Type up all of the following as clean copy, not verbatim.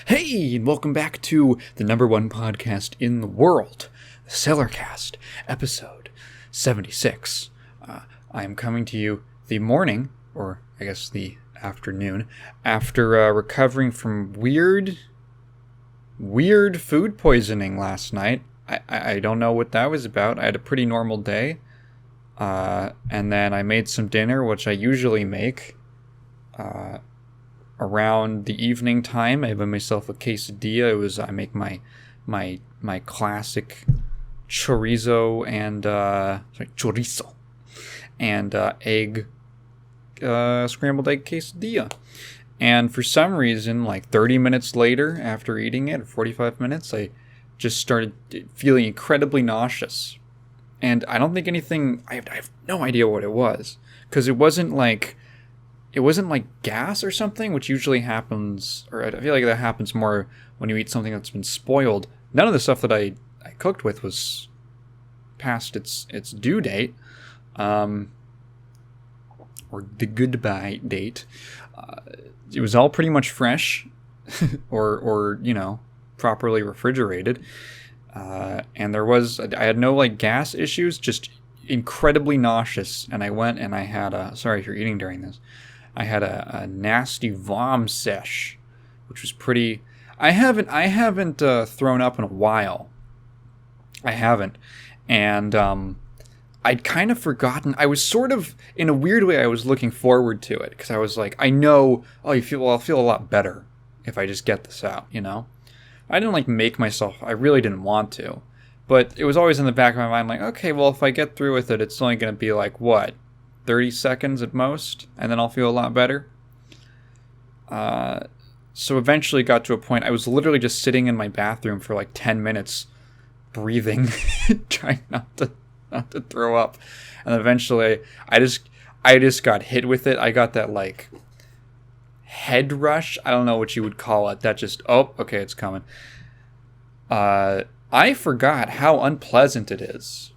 Hey, and welcome back to the number one podcast in the world, the Cellarcast, episode 76. I am coming to you the morning, or I guess the afternoon, after recovering from weird food poisoning last night. I don't know what that was about. I had a pretty normal day, and then I made some dinner, which I usually make around the evening time. I made myself a quesadilla. I make my classic chorizo and egg scrambled egg quesadilla. And for some reason, like 30 minutes later, after eating it, or 45 minutes, I just started feeling incredibly nauseous. And I don't think anything. I have no idea what it was, because it wasn't like gas or something, which usually happens, or I feel like that happens more when you eat something that's been spoiled. None of the stuff that I cooked with was past its due date, or the goodbye date. It was all pretty much fresh, or properly refrigerated. And I had no gas issues, just incredibly nauseous. And I went and I had sorry if you're eating during this. I had a nasty vom sesh, which was pretty. I haven't thrown up in a while. I haven't, and I'd kind of forgotten. I was sort of, in a weird way, I was looking forward to it, because I was like, I know. I'll feel a lot better if I just get this out. I didn't make myself. I really didn't want to, but it was always in the back of my mind, okay, well, if I get through with it, it's only going to be what, 30 seconds at most, and then I'll feel a lot better. So eventually got to a point, I was literally just sitting in my bathroom for 10 minutes, breathing, trying not to throw up. And eventually I just got hit with it. I got that head rush. I don't know what you would call it. That just, oh, okay, it's coming. I forgot how unpleasant it is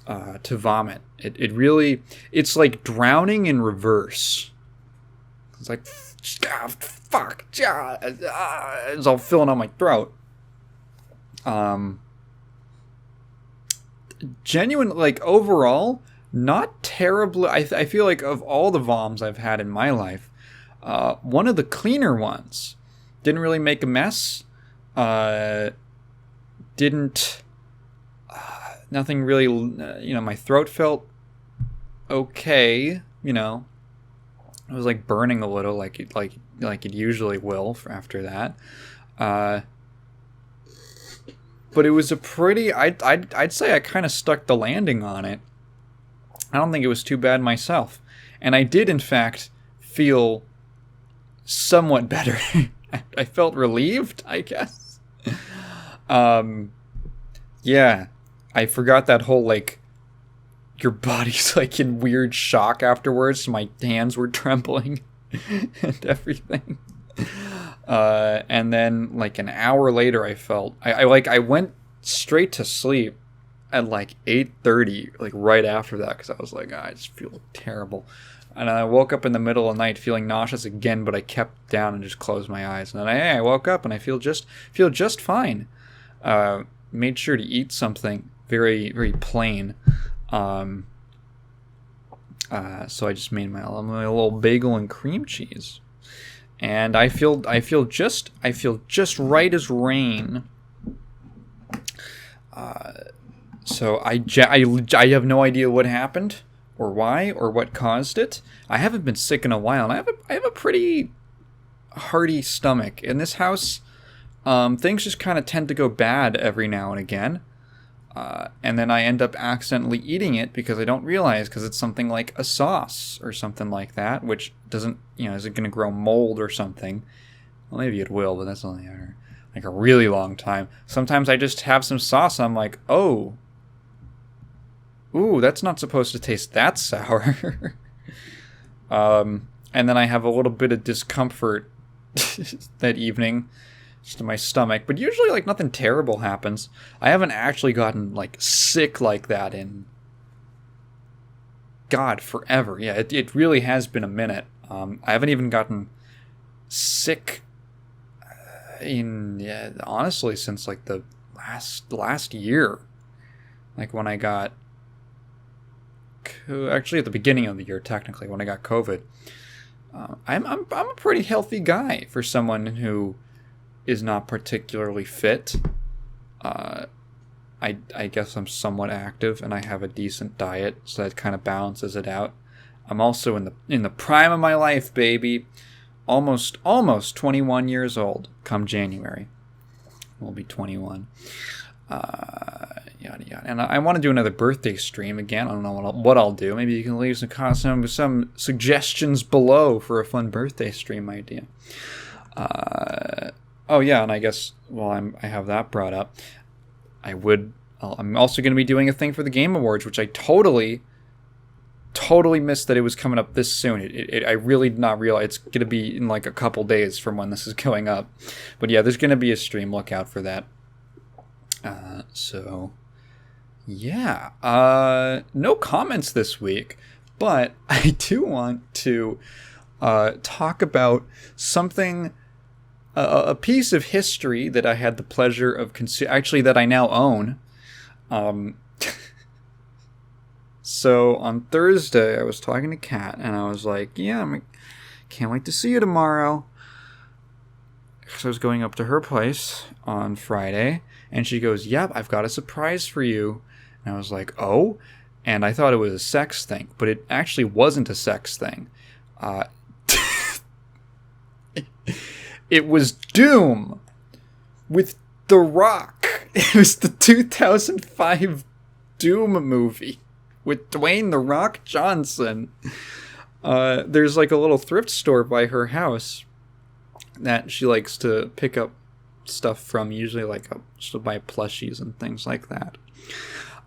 to vomit. It really, it's like drowning in reverse. It's like, fuck, it's all filling out my throat. Genuine, overall, not terribly. I feel like of all the voms I've had in my life, one of the cleaner ones. Didn't really make a mess. Nothing really, my throat felt okay, it was burning a little, like it usually will after that. But it was a pretty, I'd say I kind of stuck the landing on it. I don't think it was too bad myself. And I did, in fact, feel somewhat better. I felt relieved, I guess. Yeah. I forgot that whole, your body's, in weird shock afterwards. My hands were trembling and everything. And then, an hour later, I felt... I went straight to sleep at, 8:30, right after that, because I was I just feel terrible. And I woke up in the middle of the night feeling nauseous again, but I kept down and just closed my eyes. And then I woke up and I feel just fine. Made sure to eat something very, very plain. So I just made my little bagel and cream cheese, and I feel just right as rain. So I have no idea what happened or why or what caused it. I haven't been sick in a while, and I have a pretty hearty stomach in this house. Things just kind of tend to go bad every now and again. And then I end up accidentally eating it because I don't realize, because it's something like a sauce or something like that, which doesn't, is it going to grow mold or something? Well, maybe it will, but that's only a really long time. Sometimes I just have some sauce, and I'm like, oh, ooh, that's not supposed to taste that sour. And then I have a little bit of discomfort that evening, just in my stomach, but usually nothing terrible happens. I haven't actually gotten sick like that in forever. Yeah, it really has been a minute. I haven't even gotten sick honestly, since like the last year, like when I got, actually at the beginning of the year, technically when I got COVID. I'm a pretty healthy guy for someone who is not particularly fit. I guess I'm somewhat active and I have a decent diet, so that kind of balances it out. I'm also in the prime of my life, baby. Almost 21 years old come January. We'll be 21. Yada yada. And I want to do another birthday stream again. I don't know what I'll do. Maybe you can leave some suggestions below for a fun birthday stream idea. Oh yeah, and I guess while I have that brought up, I'm also going to be doing a thing for the Game Awards, which I totally missed that it was coming up this soon. I really did not realize it's going to be in like a couple days from when this is going up. But yeah, there's going to be a stream. Look out for that. So yeah, no comments this week, but I do want to talk about something, a piece of history that I had the pleasure of actually that I now own. So on Thursday, I was talking to Kat, and I was like, yeah, can't wait to see you tomorrow. So I was going up to her place on Friday, and she goes, yep, I've got a surprise for you. And I was like, oh? And I thought it was a sex thing, but it actually wasn't a sex thing. It was Doom with The Rock. It was the 2005 Doom movie with Dwayne The Rock Johnson. There's like a little thrift store by her house that she likes to pick up stuff from, usually like she'll buy plushies and things like that.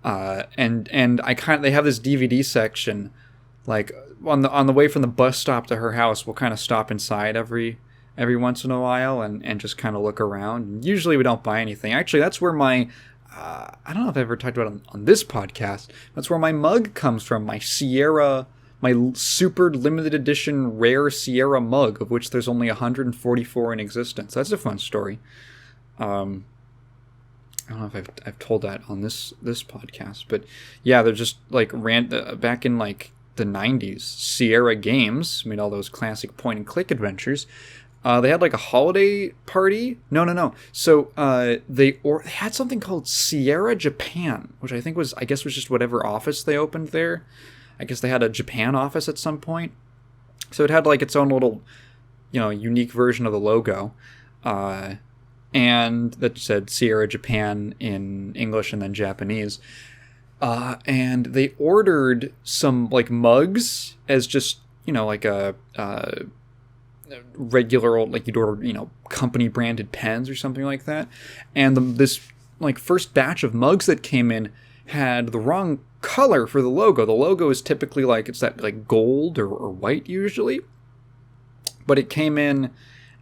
And they have this DVD section, like on the way from the bus stop to her house. We'll kind of stop inside every once in a while and just kind of look around. Usually we don't buy anything. Actually, that's where my I don't know if I've ever talked about it on this podcast. That's where my mug comes from. My super limited edition rare Sierra mug, of which there's only 144 in existence. That's a fun story. I don't know if I've told that on this podcast, but yeah, they're just like back in like the 90s. Sierra Games made all those classic point and click adventures. They had like a holiday party. No. So they had something called Sierra Japan, which I guess was just whatever office they opened there. I guess they had a Japan office at some point. So it had like its own little, unique version of the logo. And that said Sierra Japan in English and then Japanese. And they ordered some like mugs as just, like a regular old, like you'd order, company branded pens or something like that. And this like first batch of mugs that came in had the wrong color for the logo. The logo is typically like, it's that like gold or white usually. But it came in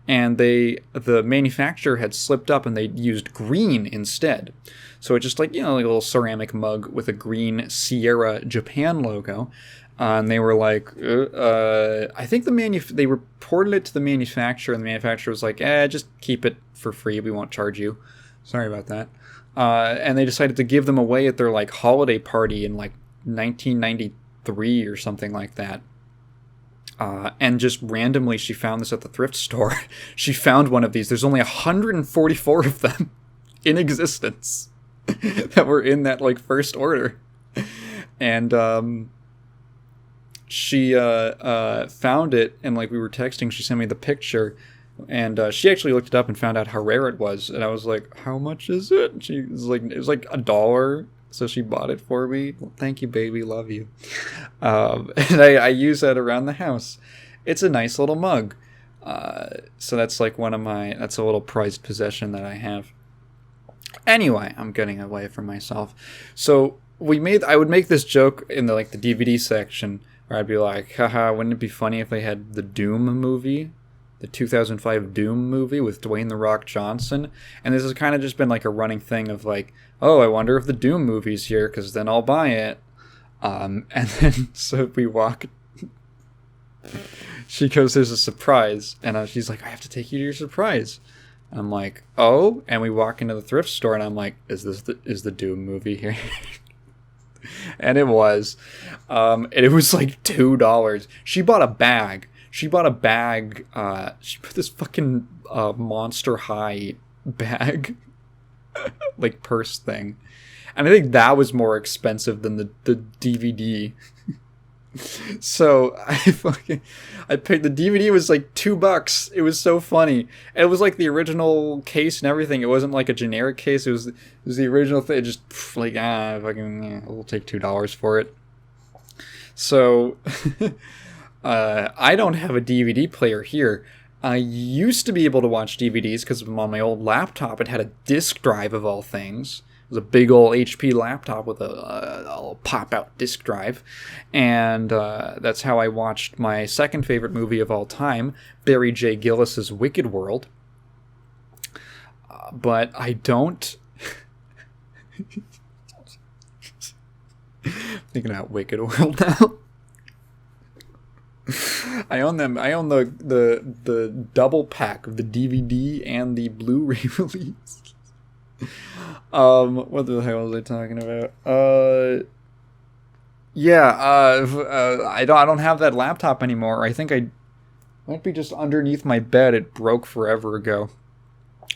and the manufacturer had slipped up and they used green instead. So it's just like, like a little ceramic mug with a green Sierra Japan logo. And they were like, I think they reported it to the manufacturer, and the manufacturer was like, just keep it for free. We won't charge you. Sorry about that. And they decided to give them away at their like holiday party in like 1993 or something like that. And just randomly, she found this at the thrift store. She found one of these. There's only 144 of them in existence that were in that like first order. And she found it, and like we were texting, she sent me the picture, and she actually looked it up and found out how rare it was. And I was like, how much is it? And she was like, it was like $1. So she bought it for me. Well, thank you, baby. Love you. And I use that around the house. It's a nice little mug. So that's like that's a little prized possession that I have. Anyway, I'm getting away from myself. So I would make this joke in the DVD section where I'd be like, haha, wouldn't it be funny if they had the Doom movie? The 2005 Doom movie with Dwayne The Rock Johnson. And this has kind of just been like a running thing of like, oh, I wonder if the Doom movie's here, because then I'll buy it. And then, so we walk. She goes, there's a surprise. And she's like, I have to take you to your surprise. And I'm like, oh, and we walk into the thrift store, and I'm like, is the Doom movie here? And it was. And it was like $2. She bought a bag. She put this fucking Monster High bag, like purse thing. And I think that was more expensive than the DVD. So I paid, the DVD was like $2. It was so funny. And it was like the original case and everything. It wasn't like a generic case. It was the original thing. Just like, we'll take $2 for it. So I don't have a DVD player here. I used to be able to watch DVDs because on my old laptop it had a disk drive of all things. It was a big old HP laptop with a pop-out disk drive. And that's how I watched my second favorite movie of all time, Barry J. Gillis's Wicked World. But I don't... Thinking about Wicked World now. I own them. I own the double pack of the DVD and the Blu-ray release. What the hell was I talking about? I don't have that laptop anymore. I think I might be just underneath my bed. It broke forever ago,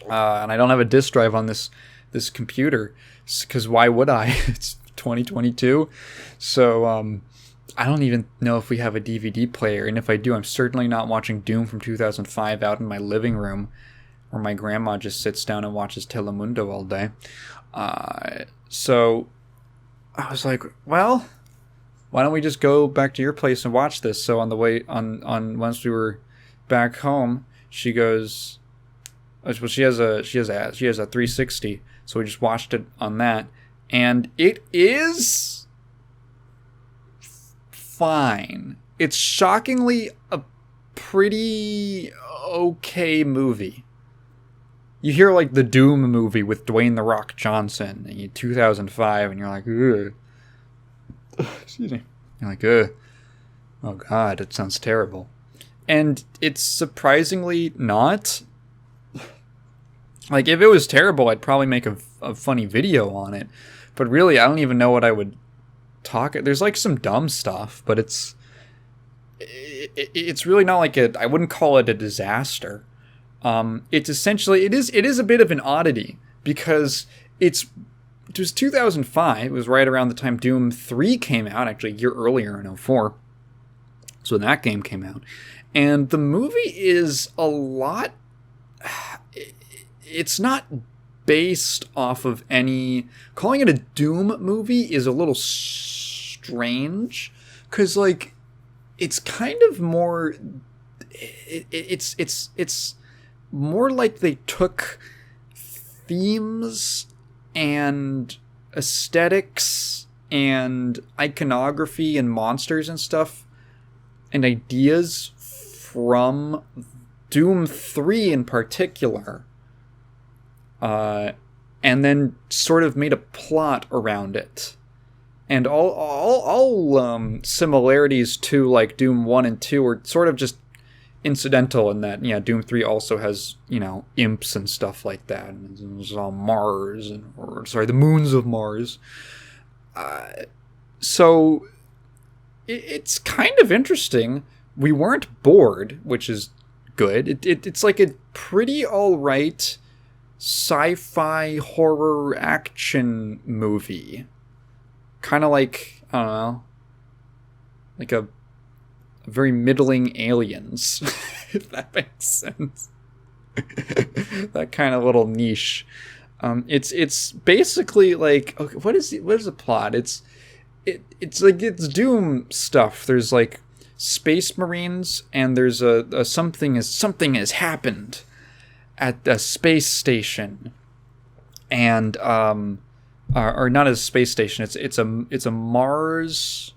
and I don't have a disk drive on this computer. Because why would I? It's 2022, so I don't even know if we have a DVD player, and if I do, I'm certainly not watching Doom from 2005 out in my living room, where my grandma just sits down and watches Telemundo all day. So I was like, well, why don't we just go back to your place and watch this? So on the way, on once we were back home, she goes, well, she has a 360, so we just watched it on that, and it is fine. It's shockingly a pretty okay movie. You hear like the Doom movie with Dwayne "The Rock" Johnson in 2005, and you're like, ugh. Excuse me. You're like, ugh. Oh god, it sounds terrible. And it's surprisingly not. Like, if it was terrible, I'd probably make a funny video on it. But really, I don't even know what I would talk. There's like some dumb stuff, but it's really not like I wouldn't call it a disaster. It's essentially, it is a bit of an oddity, because it was 2005. It was right around the time Doom 3 came out, actually a year earlier in 2004. So when that game came out. And the movie is a lot... It's not based off of any... Calling it a Doom movie is a little strange, because, like, it's kind of more... It's more like they took themes and aesthetics and iconography and monsters and stuff and ideas from Doom 3 in particular, and then sort of made a plot around it. And all similarities to like Doom 1 and 2 are sort of just incidental in that, yeah, Doom 3 also has, imps and stuff like that. And it's on Mars, the moons of Mars. So it's kind of interesting. We weren't bored, which is good. It's like a pretty alright sci-fi horror action movie. Kind of like, I don't know, like a very middling Aliens, if that makes sense. That kind of little niche. It's basically like, okay, what is the plot? It's like, it's Doom stuff. There's like space marines, and there's a something has happened at the space station, and or not a space station. It's a Mars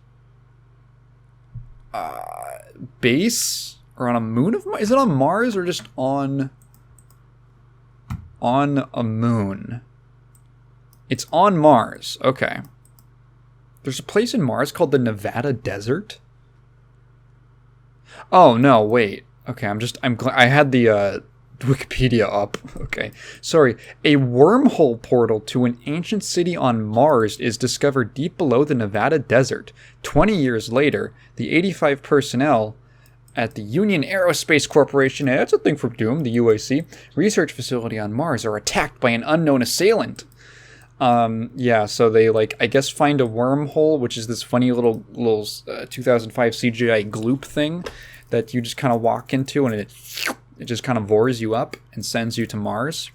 base, or on a moon of Mars. Is it on Mars or just on a moon? It's on Mars. Okay. There's a place in Mars called the Nevada Desert. Oh no, wait. Okay, I had the Wikipedia up. Okay. Sorry. A wormhole portal to an ancient city on Mars is discovered deep below the Nevada desert. 20 years later, the 85 personnel at the Union Aerospace Corporation, that's a thing from Doom, the UAC, research facility on Mars, are attacked by an unknown assailant. Yeah, so they, like, I guess find a wormhole, which is this funny little 2005 CGI gloop thing that you just kind of walk into, and it just kind of vores you up and sends you to Mars.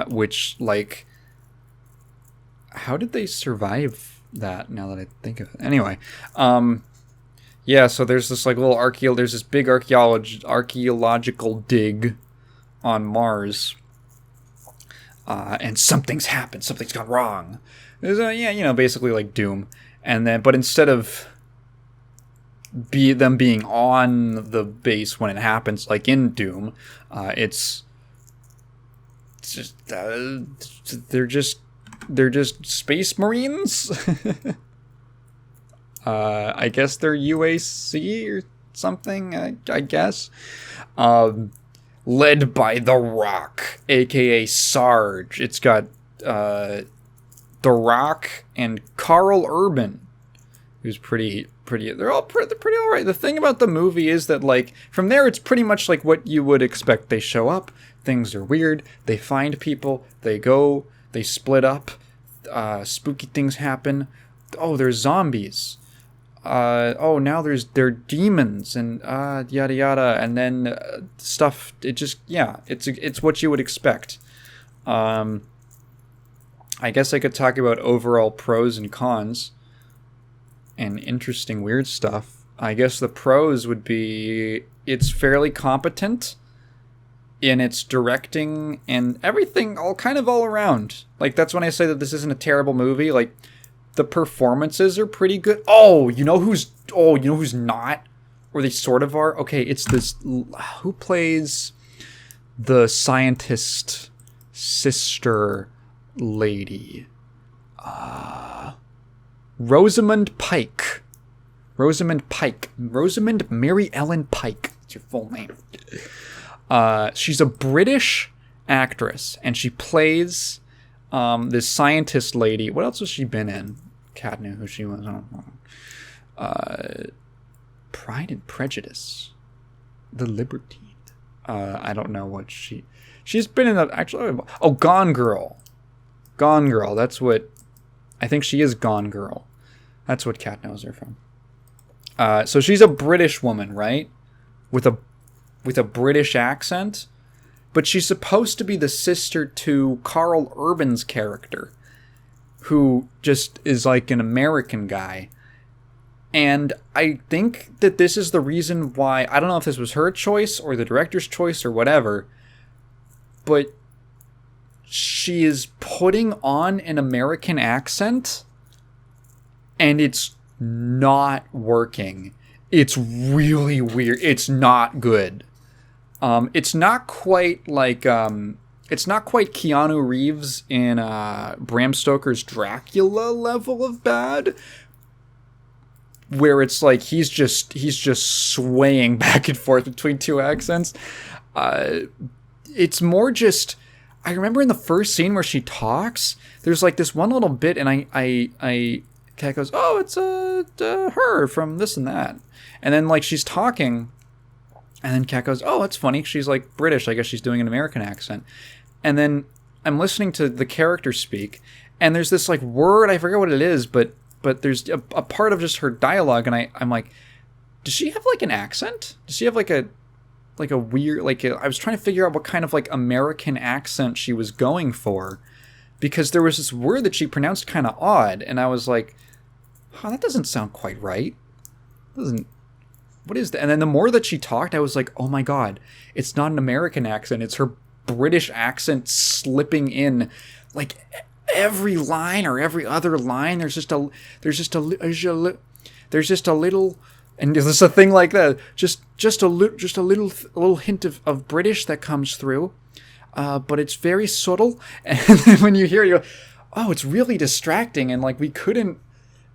Which, like, how did they survive that, now that I think of it? Anyway, yeah, so there's this, like, little there's this big archaeological dig on Mars. And something's happened. Something's gone wrong. There's basically like Doom. And then, but instead of them being on the base when it happens, like in Doom, it's just they're just space marines. I guess they're UAC or something. I guess. Led by The Rock, a.k.a. Sarge. It's got The Rock and Carl Urban, who's pretty. They're pretty all right. The thing about the movie is that, like, from there, it's pretty much like what you would expect. They show up, things are weird, they find people, they go, they split up, spooky things happen. Oh, there's zombies. Now they're demons and yada yada, and then stuff. It just, it's what you would expect. I guess I could talk about overall pros and cons and interesting weird stuff. I guess the pros would be it's fairly competent in its directing and everything, all around. Like, that's when I say that this isn't a terrible movie. Like, the performances are pretty good. You know who's not? Or they sort of are? Okay, it's this... Who plays the scientist sister lady? Rosamund Pike. Rosamund Mary Ellen Pike. That's your full name. She's a British actress, and she plays this scientist lady. What else has she been in? Cat knew who she was. I don't know. Pride and Prejudice. The Libertine. I don't know what she's been in. Gone Girl. Gone Girl. That's what I think she is. Gone Girl. That's what Cat knows her from. So she's a British woman, right? With a British accent, but she's supposed to be the sister to Carl Urban's character, who just is like an American guy. And I think that this is the reason why, I don't know if this was her choice or the director's choice or whatever, but she is putting on an American accent and it's not working. It's really weird. It's not good. It's not quite like it's not quite Keanu Reeves in Bram Stoker's Dracula level of bad, where it's like he's just swaying back and forth between two accents. It's more just, I remember in the first scene where she talks, there's like this one little bit, and Kat goes, "Oh, it's her from this and that," and then like she's talking, and then Kat goes, "Oh, that's funny. She's like British. I guess she's doing an American accent." And then I'm listening to the character speak, and there's this like word, I forget what it is, but there's a part of just her dialogue, and I'm like, does she have like an accent? Does she have like a weird, I was trying to figure out what kind of like American accent she was going for, because there was this word that she pronounced kind of odd, and I was like, that doesn't sound quite right. What is that? And then the more that she talked, I was like, oh my god, it's not an American accent, it's her British accent slipping in, like every line or every other line. There's just a little, and there's a thing like that. Just a little hint of British that comes through, but it's very subtle. And then when you hear it, you go, oh, it's really distracting. And like we couldn't,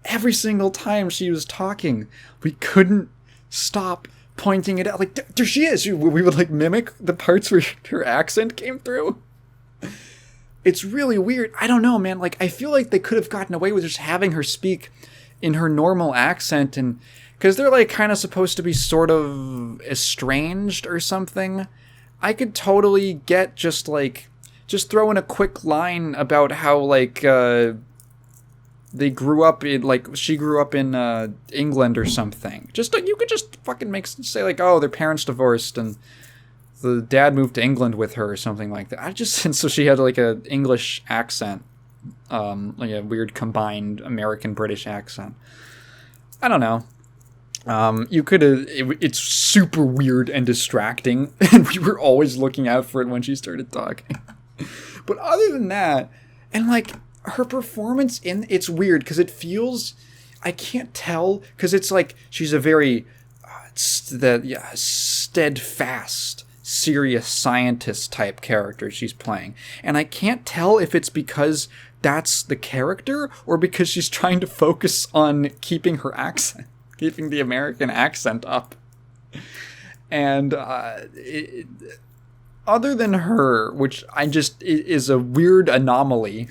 every single time she was talking, we couldn't stop pointing it out, like, there she is. We would like mimic the parts where her accent came through. It's really weird. I don't know, man. Like, I feel like they could have gotten away with just having her speak in her normal accent, and because they're like kind of supposed to be sort of estranged or something. I could totally get just throw in a quick line about how like they grew up in, like, she grew up in England or something. Just you could just fucking say like, oh, their parents divorced and the dad moved to England with her or something like that. I just so she had like a English accent, like a weird combined American British accent. I don't know. You could have. It's super weird and distracting, and we were always looking out for it when she started talking. But other than that, and like her performance it's weird because it feels. I can't tell because it's like she's a very steadfast, serious scientist type character she's playing, and I can't tell if it's because that's the character or because she's trying to focus on keeping her accent, keeping the American accent up. And other than her, which is a weird anomaly,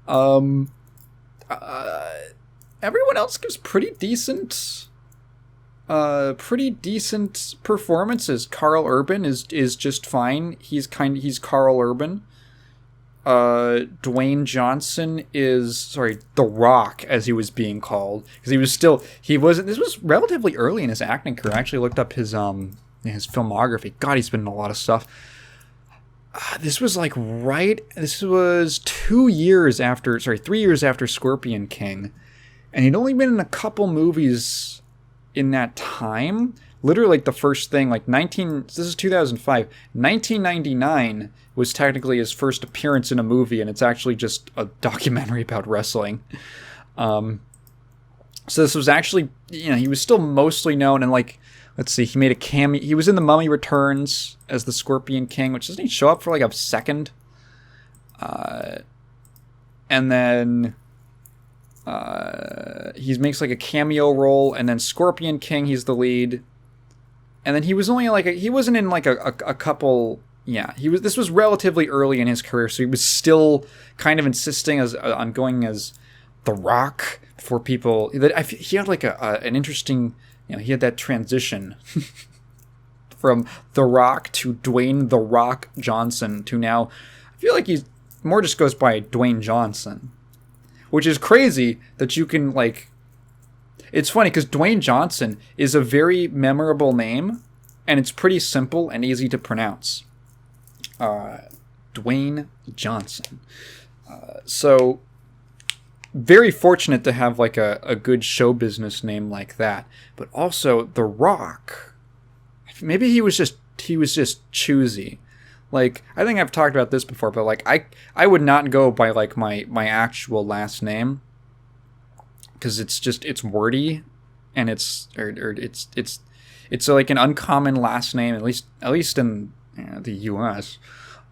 everyone else gives pretty decent performances. Carl Urban is just fine. He's Carl Urban. Dwayne Johnson is, The Rock, as he was being called, because this was relatively early in his acting career. I actually looked up his filmography. God, he's been in a lot of stuff. This was 3 years after Scorpion King, and he'd only been in a couple movies in that time. Literally, like, the first thing, this is 2005. 1999 was technically his first appearance in a movie, and it's actually just a documentary about wrestling. So this was actually, he was still mostly known, and, let's see, he made a cameo. He was in The Mummy Returns as the Scorpion King, which doesn't he show up for, a second? And then he makes, a cameo role, and then Scorpion King, he's the lead. And then he was only he wasn't in a couple. Yeah, this was relatively early in his career, so he was still kind of insisting on going as The Rock for people. He had an interesting, he had that transition from The Rock to Dwayne The Rock Johnson to now. I feel like he's more just goes by Dwayne Johnson, which is crazy that you can It's funny because Dwayne Johnson is a very memorable name, and it's pretty simple and easy to pronounce. Dwayne Johnson. So, very fortunate to have a good show business name like that. But also, The Rock. Maybe he was just choosy. I think I've talked about this before, but I would not go by my actual last name. Because it's wordy, and it's an uncommon last name, at least in the U.S.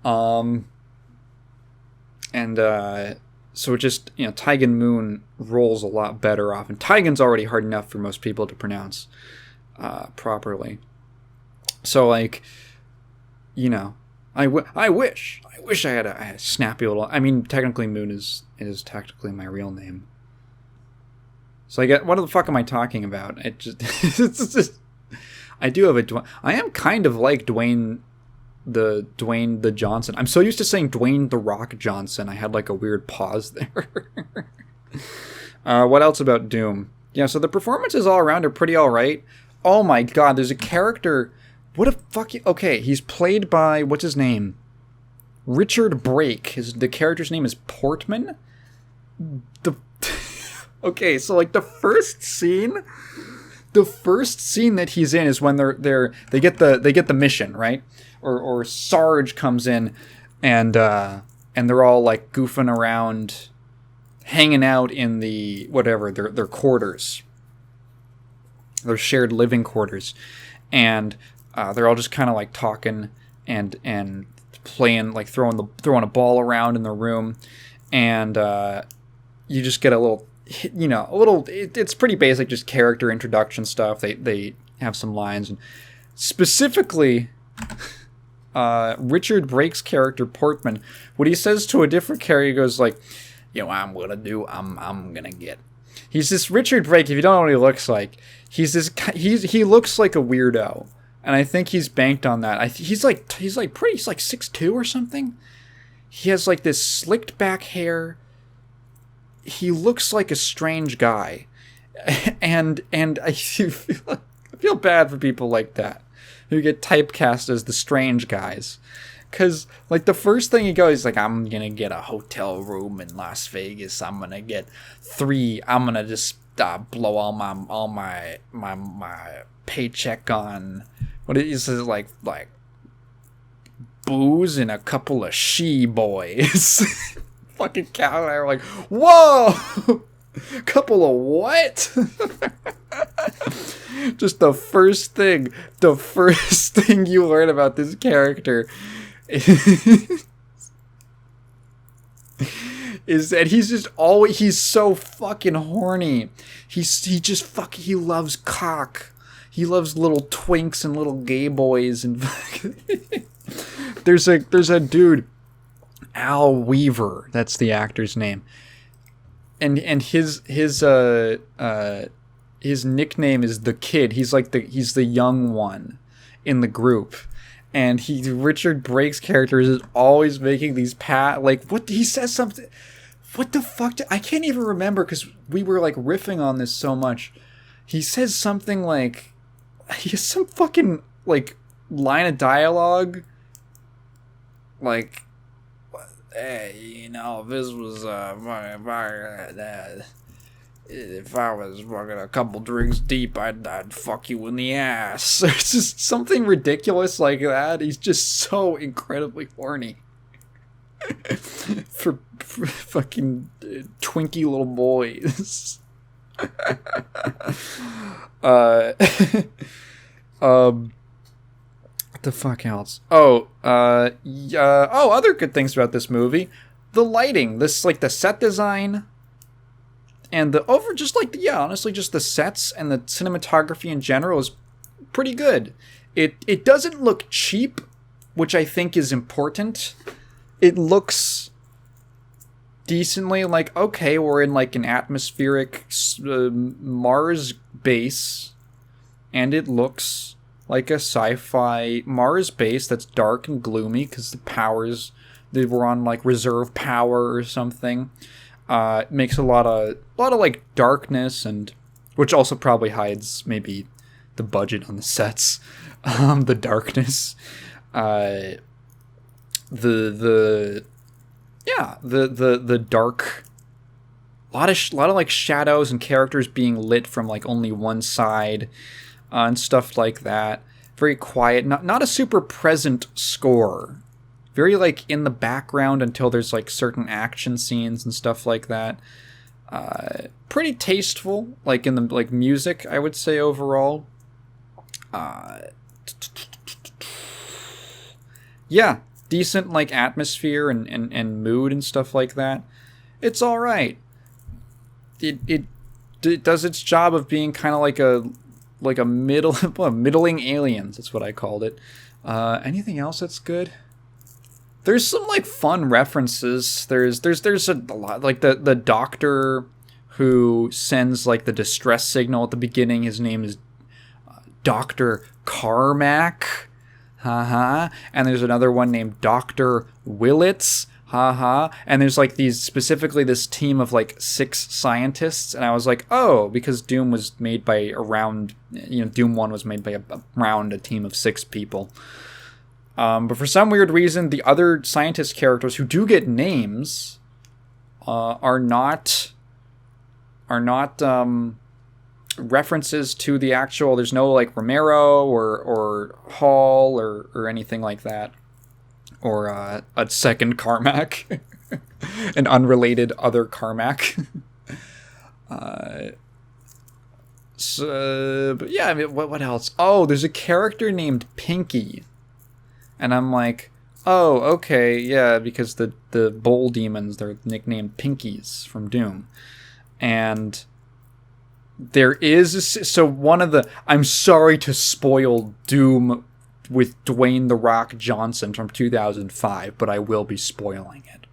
So it just Taigen Moon rolls a lot better off, and Taigen's already hard enough for most people to pronounce properly. So I wish I had a snappy little. I mean, technically Moon is technically my real name. So what the fuck am I talking about? It's just I do have I am kind of like Dwayne the Johnson. I'm so used to saying Dwayne The Rock Johnson. I had a weird pause there. What else about Doom? Yeah, so the performances all around are pretty all right. Oh my god, there's a character. What a fuck. Okay, he's played by, what's his name? Richard Brake. The character's name is Portman. Okay, so the first scene that he's in is when they get the mission, right? Or Sarge comes in, and they're all goofing around, hanging out in the their quarters, their shared living quarters, and they're all just kind of talking and playing, throwing a ball around in the room, and you just get a little. It's pretty basic, just character introduction stuff. They have some lines. And specifically, Richard Brake's character Portman, what he says to a different character, he goes like, I'm gonna get. He's this Richard Brake. If you don't know what he looks like, he looks like a weirdo, and I think he's banked on that. He's like 6'2" or something. He has like this slicked back hair. He looks like a strange guy, and I feel bad for people like that who get typecast as the strange guys. Because, like, the first thing he goes, he's like, I'm going to get a hotel room in Las Vegas. I'm going to get 3. I'm going to just blow all my paycheck on, what he says, like booze and a couple of she-boys. Fucking cow and I are like, whoa! Couple of what? Just the first thing you learn about this character is that he's so fucking horny. He loves cock. He loves little twinks and little gay boys and there's a dude, Al Weaver, that's the actor's name. And his nickname is the Kid. He's the young one in the group. And Richard Brake's character is always making these he says something. What the fuck? I can't even remember because we were like riffing on this so much. He says something like, he has some fucking like line of dialogue. Like, hey, if this was if I was fucking a couple drinks deep, I'd fuck you in the ass. It's just something ridiculous like that. He's just so incredibly horny for fucking twinky little boys. What the fuck else? Other good things about this movie: the lighting, the set design. And honestly, just the sets and the cinematography in general is pretty good. It doesn't look cheap, which I think is important. It looks decently like, okay, we're in like an atmospheric Mars base, and it looks like a sci-fi Mars base that's dark and gloomy because they were on like reserve power or something. It makes a lot of like darkness, and which also probably hides maybe the budget on the sets. The darkness, the dark, a lot of like shadows and characters being lit from like only one side, and stuff like that. Very quiet, not a super present score. Very like in the background until there's like certain action scenes and stuff like that. Pretty tasteful, like in the like music, I would say overall. Yeah, decent like atmosphere and mood and stuff like that. It's all right. It does its job of being kind of like a middling Aliens. That's what I called it. Anything else that's good? There's some like fun references. There's a lot, like the doctor who sends like the distress signal at the beginning. His name is Dr. Carmack. And there's another one named Dr. Willits. And there's like this team of like 6 scientists, and I was like, oh, because Doom was made by Doom 1 was made by around a team of 6 people. But for some weird reason, the other scientist characters who do get names are not references to the actual. There's no like Romero or Hall or anything like that, or a second Carmack, an unrelated other Carmack. But yeah, I mean, what else? Oh, there's a character named Pinky. And I'm like, oh, okay, yeah, because the bull demons, they're nicknamed Pinkies from Doom. And there is so one of the I'm sorry to spoil Doom with Dwayne "The Rock" Johnson from 2005, but I will be spoiling it.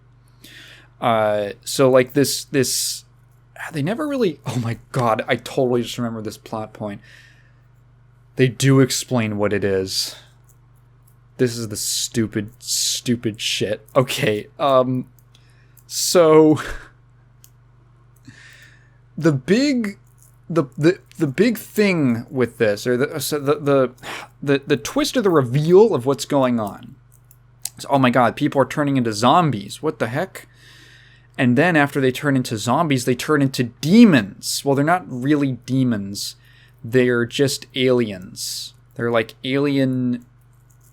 So like this they never really, oh my god, I totally just remember this plot point. They do explain what it is. This is the stupid shit. Okay, so the big thing with this, or the twist or the reveal of what's going on is, oh my god, people are turning into zombies. What the heck? And then after they turn into zombies, they turn into demons. Well, they're not really demons. They're just aliens. They're like alien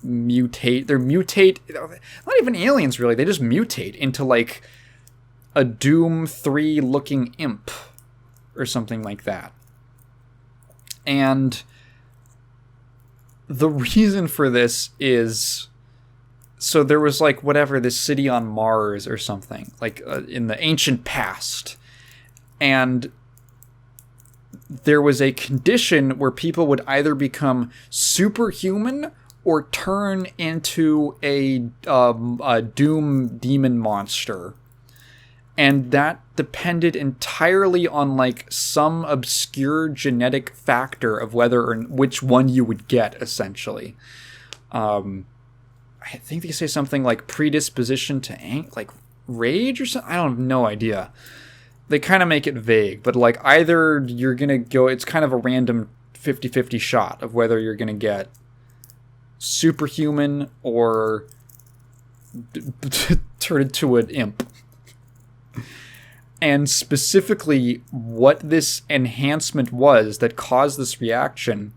mutate. They're mutate. Not even aliens, really. They just mutate into like a Doom 3 looking imp or something like that. And the reason for this is, so there was like whatever, this city on Mars or something, like in the ancient past. And there was a condition where people would either become superhuman or turn into a Doom demon monster. And that depended entirely on like some obscure genetic factor of whether or which one you would get, essentially. I think they say something like predisposition to like rage or something. I don't have no idea. They kind of make it vague, but like either you're going to go, it's kind of a random 50-50 shot of whether you're going to get superhuman or turn into an imp. And specifically what this enhancement was that caused this reaction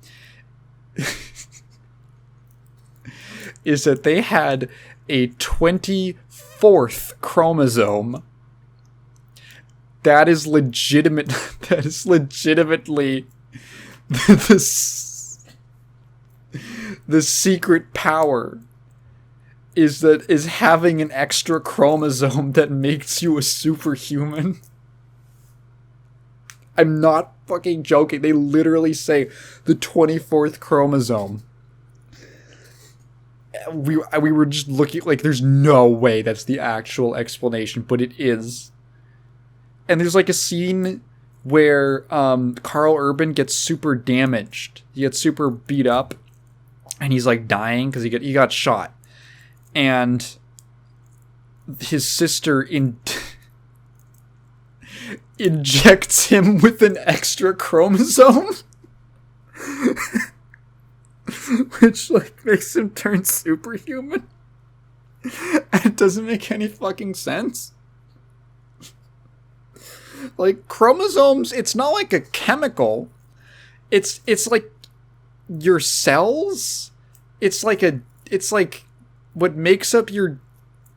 is that they had a 24th chromosome that is legitimate. That is legitimately the secret power is having an extra chromosome that makes you a superhuman. I'm not fucking joking. They literally say the 24th chromosome. We were just looking like there's no way that's the actual explanation, but it is. And there's like a scene where Carl Urban gets super damaged. He gets super beat up, and he's like dying because he got shot. And his sister injects him with an extra chromosome, which like makes him turn superhuman. And it doesn't make any fucking sense. Like chromosomes, it's not like a chemical. It's like your cells. It's like what makes up your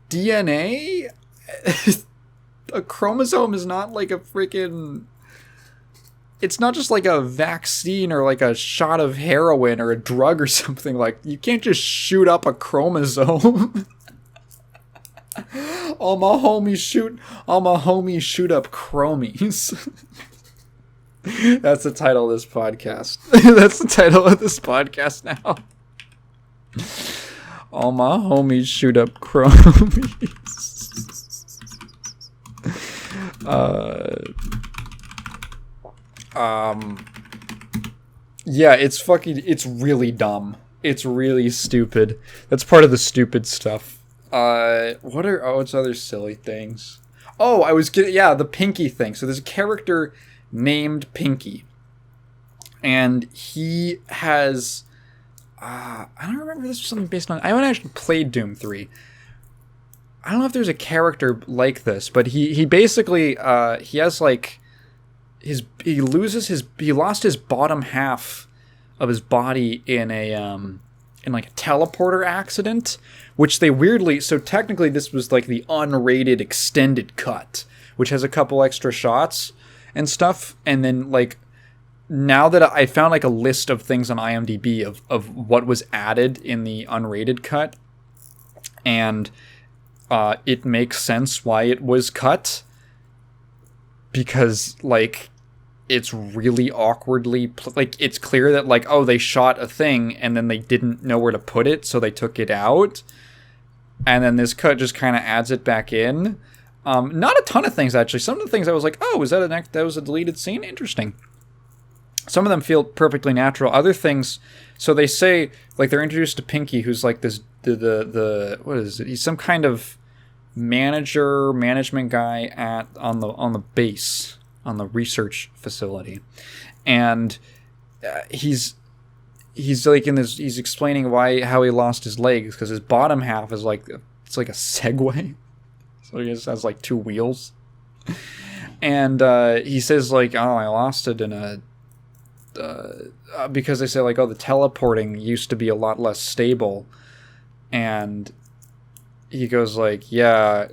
DNA. A chromosome is not like a freaking... It's not just like a vaccine or like a shot of heroin or a drug or something. Like, you can't just shoot up a chromosome. all my homies shoot up chromies. That's the title of this podcast. That's the title of this podcast now. All my homies shoot up chromies. Yeah, it's really dumb. It's really stupid. That's part of the stupid stuff. What's other silly things? Oh, the Pinky thing. So there's a character named Pinky. And he has, I don't remember if this was something based on, I haven't actually played Doom 3. I don't know if there's a character like this, but he basically, he has like, he lost his bottom half of his body in like a teleporter accident, which they weirdly, so technically this was like the unrated extended cut, which has a couple extra shots and stuff. And then like, now that I found like a list of things on IMDb of what was added in the unrated cut, and it makes sense why it was cut, because like it's really awkwardly like it's clear that like, oh, they shot a thing and then they didn't know where to put it, so they took it out, and then this cut just kind of adds it back in. Not a ton of things, actually. Some of the things I was like, oh, was that was a deleted scene? Interesting. Some of them feel perfectly natural. Other things, so they say, like, they're introduced to Pinky, who's like this the what is it? He's some kind of management guy on the base, on the research facility, and he's like he's explaining how he lost his legs, because his bottom half is like, it's like a Segway, so he just has like 2 wheels, and he says like, oh, I lost it in a because they say like, oh, the teleporting used to be a lot less stable, and he goes like, yeah,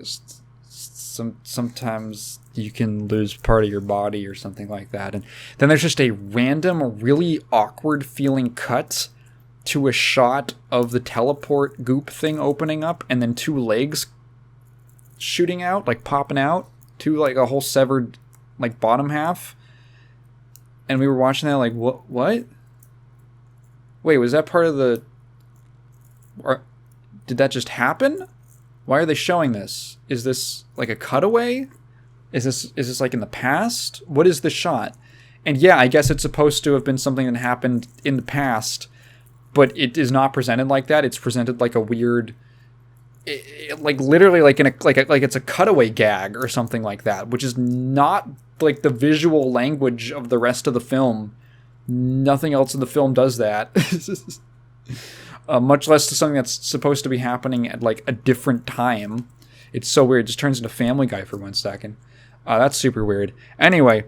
sometimes you can lose part of your body or something like that. And then there's just a random, really awkward feeling cut to a shot of the teleport goop thing opening up, and then 2 legs shooting out, like popping out, to like a whole severed like bottom half. And we were watching that like, what? Wait, was that part of the... did that just happen? Why are they showing this? Is this like a cutaway? Is this like in the past? What is the shot? And yeah, I guess it's supposed to have been something that happened in the past, but it is not presented like that. It's presented like a weird, like literally like like it's a cutaway gag or something like that, which is not like the visual language of the rest of the film. Nothing else in the film does that. Much less to something that's supposed to be happening at like a different time. It's so weird. It just turns into Family Guy for 1 second. That's super weird. Anyway,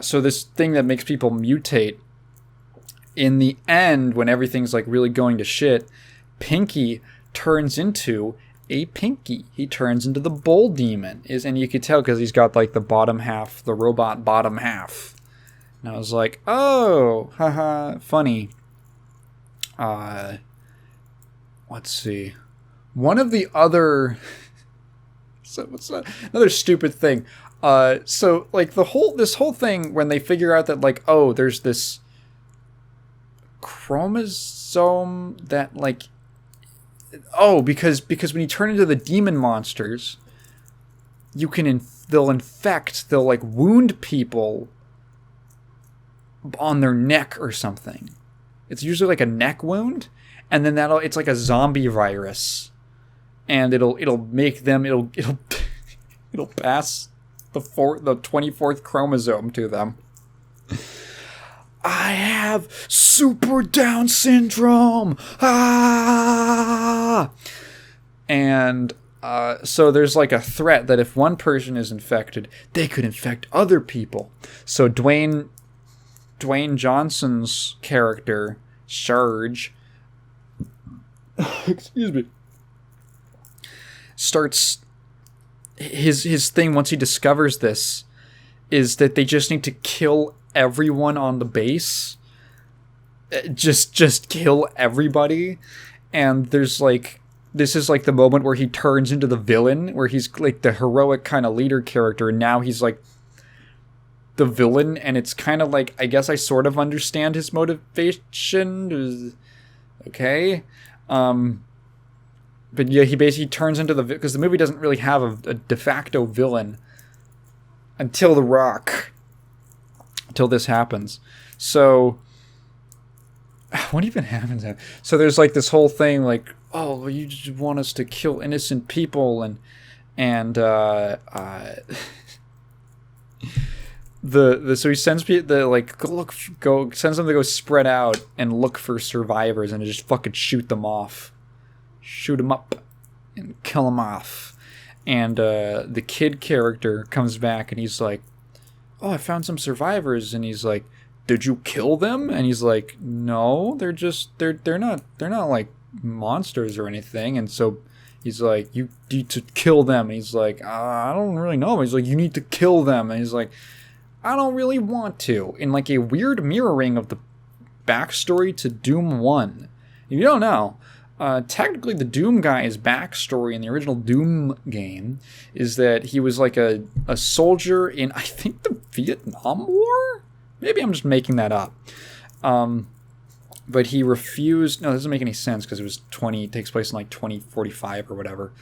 so this thing that makes people mutate, in the end, when everything's like really going to shit, Pinky turns into a Pinky. He turns into the Bull Demon. And you could tell because he's got like the bottom half, the robot bottom half. And I was like, oh, haha, funny. Let's see. One of the other... so what's that? Another stupid thing. So like this whole thing, when they figure out that like, oh, there's this chromosome that like, oh, because when you turn into the demon monsters, you can they'll like wound people on their neck or something. It's usually like a neck wound, and then it's like a zombie virus, and it'll make them it'll pass the 24th chromosome to them. I have super Down syndrome. Ah! And so there's like a threat that if one person is infected, they could infect other people. So Dwayne Johnson's character, Surge, excuse me, starts his thing once he discovers this is that they just need to kill everyone on the base. Just kill everybody. And there's like, this is like the moment where he turns into the villain, where he's like the heroic kind of leader character, and now he's like the villain. And it's kind of like, I guess I sort of understand his motivation. Okay. But yeah, he basically turns into because the movie doesn't really have a de facto villain until The Rock. Until this happens. So, what even happens? So there's like this whole thing like, oh, well, you just want us to kill innocent people, and so he sends people sends them to go spread out and look for survivors and just fucking shoot them up and kill them off. And the kid character comes back and he's like, oh, I found some survivors. And he's like, did you kill them? And he's like, no, they're not like monsters or anything. And so he's like, you need to kill them. And he's like, I don't really know. He's like, you need to kill them. And he's like, I don't really want to. In like a weird mirroring of the backstory to Doom 1. If you don't know, technically the Doom guy's backstory in the original Doom game is that he was like a soldier in, I think, the Vietnam War? Maybe I'm just making that up. But he refused. No, that doesn't make any sense because it takes place in like 2045 or whatever.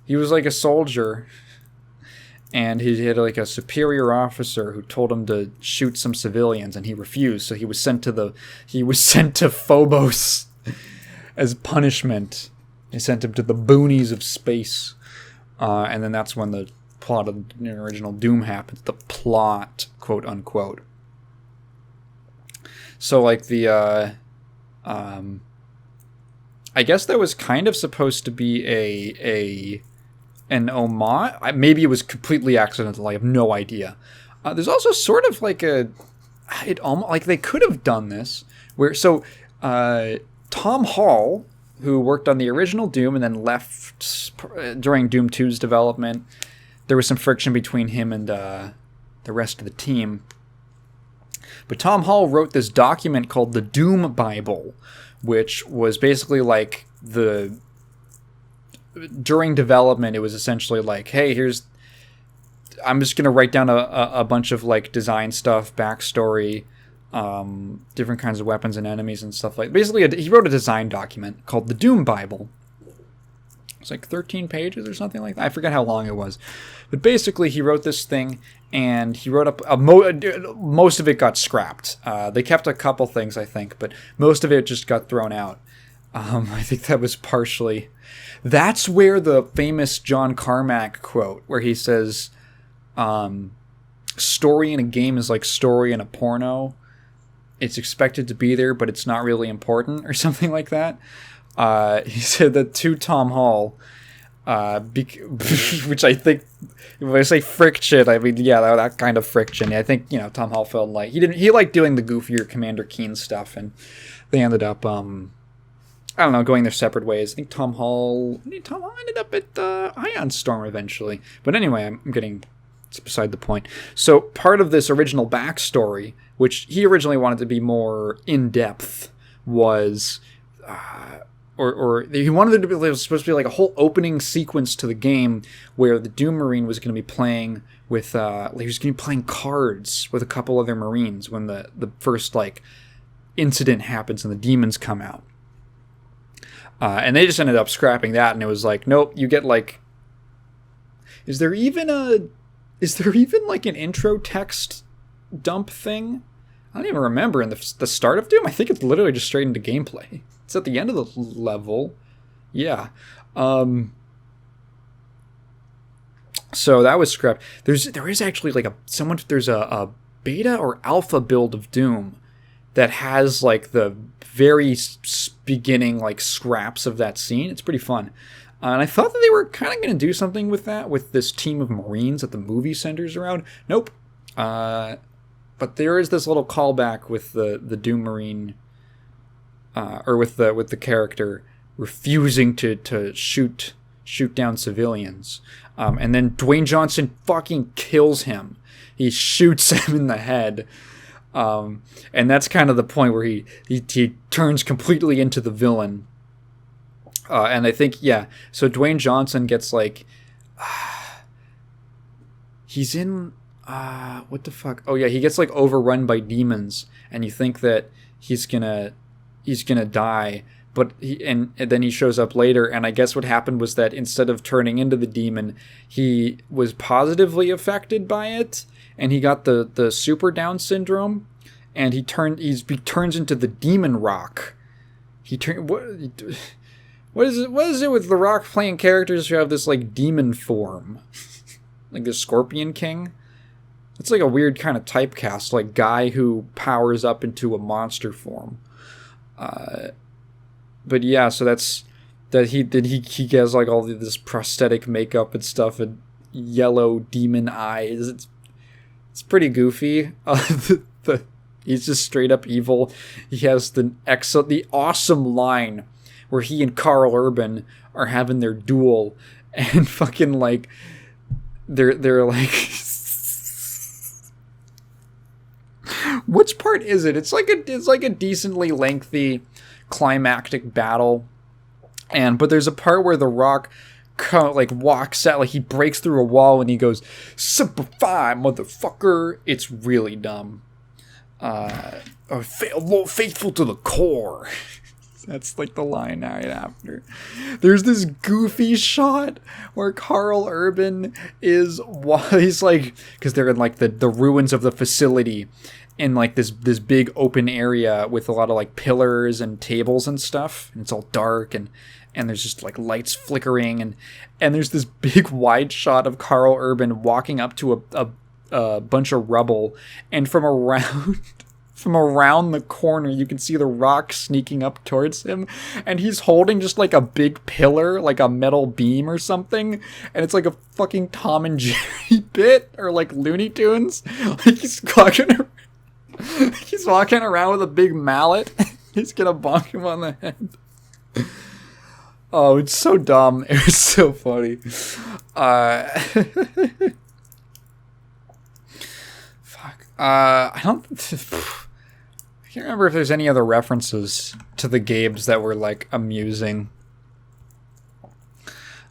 He was like a soldier, and he had like a superior officer who told him to shoot some civilians, and he refused. So he was sent to Phobos as punishment. They sent him to the boonies of space, and then that's when the plot of the original Doom happens. The plot, quote unquote. So like I guess that was kind of supposed to be an homage. Maybe it was completely accidental. I have no idea. There's also sort of like like they could have done this where Tom Hall, who worked on the original Doom and then left during Doom 2's development, there was some friction between him and the rest of the team. But Tom Hall wrote this document called the Doom Bible, which was basically like during development, it was essentially like, hey, I'm just going to write down a bunch of like design stuff, backstory, different kinds of weapons and enemies and stuff like. Basically, he wrote a design document called the Doom Bible. It's like 13 pages or something like that. I forget how long it was. But basically, he wrote this thing, and he wrote up most of it got scrapped. They kept a couple things, I think, but most of it just got thrown out. I think that was partially. That's where the famous John Carmack quote, where he says, "Story in a game is like story in a porno. It's expected to be there, but it's not really important," or something like that. He said that to Tom Hall, which I think, when I say friction, I mean, yeah, that kind of friction. I think, Tom Hall felt like he liked doing the goofier Commander Keen stuff, and they ended up, I don't know, going their separate ways. I think Tom Hall ended up at Ion Storm eventually. But anyway, it's beside the point. So part of this original backstory, which he originally wanted to be more in-depth, was... Or he wanted it was supposed to be like a whole opening sequence to the game where the Doom Marine was going to be playing with, he was going to be playing cards with a couple other Marines when the first, like, incident happens and the demons come out. And they just ended up scrapping that, and it was like, nope, you get, like... Is there even, like, an intro text dump thing? I don't even remember. In the start of Doom, I think it's literally just straight into gameplay. It's at the end of the level. Yeah. So that was scrapped. There is actually like there's a beta or alpha build of Doom that has like the very beginning like scraps of that scene. It's pretty fun. And I thought that they were kind of going to do something with that, with this team of Marines that the movie centers around. Nope. But there is this little callback with the Doom Marine, or with the character refusing to shoot down civilians, and then Dwayne Johnson fucking kills him. He shoots him in the head, and that's kind of the point where he turns completely into the villain. And I think, yeah, so Dwayne Johnson gets like, he's in, what the fuck? Oh yeah, he gets like overrun by demons, and you think that he's gonna die, but and then he shows up later, and I guess what happened was that instead of turning into the demon, he was positively affected by it, and he got the super Down syndrome, and he turns into the Demon Rock. What is it with the Rock playing characters who have this like demon form, like the Scorpion King? It's like a weird kind of typecast, like guy who powers up into a monster form. But yeah, so he has like all this prosthetic makeup and stuff and yellow demon eyes. It's pretty goofy. He's just straight up evil. He has the awesome line where he and Carl Urban are having their duel, and fucking like they're like. Which part is it? It's like a decently lengthy climactic battle, but there's a part where The Rock like walks out, like he breaks through a wall and he goes, "Simplify, motherfucker." It's really dumb. Faithful to the core. That's like the line right after. There's this goofy shot where Carl Urban he's like, because they're in like the ruins of the facility in like this big open area with a lot of like pillars and tables and stuff, and it's all dark and there's just like lights flickering and there's this big wide shot of Carl Urban walking up to a bunch of rubble, and from around the corner you can see the Rock sneaking up towards him, and he's holding just like a big pillar, like a metal beam or something, and it's like a fucking Tom and Jerry bit or like Looney Tunes. Like he's walking around with a big mallet. He's gonna bonk him on the head. Oh, it's so dumb. It was so funny. Fuck. I can't remember if there's any other references to the Gabes that were like amusing.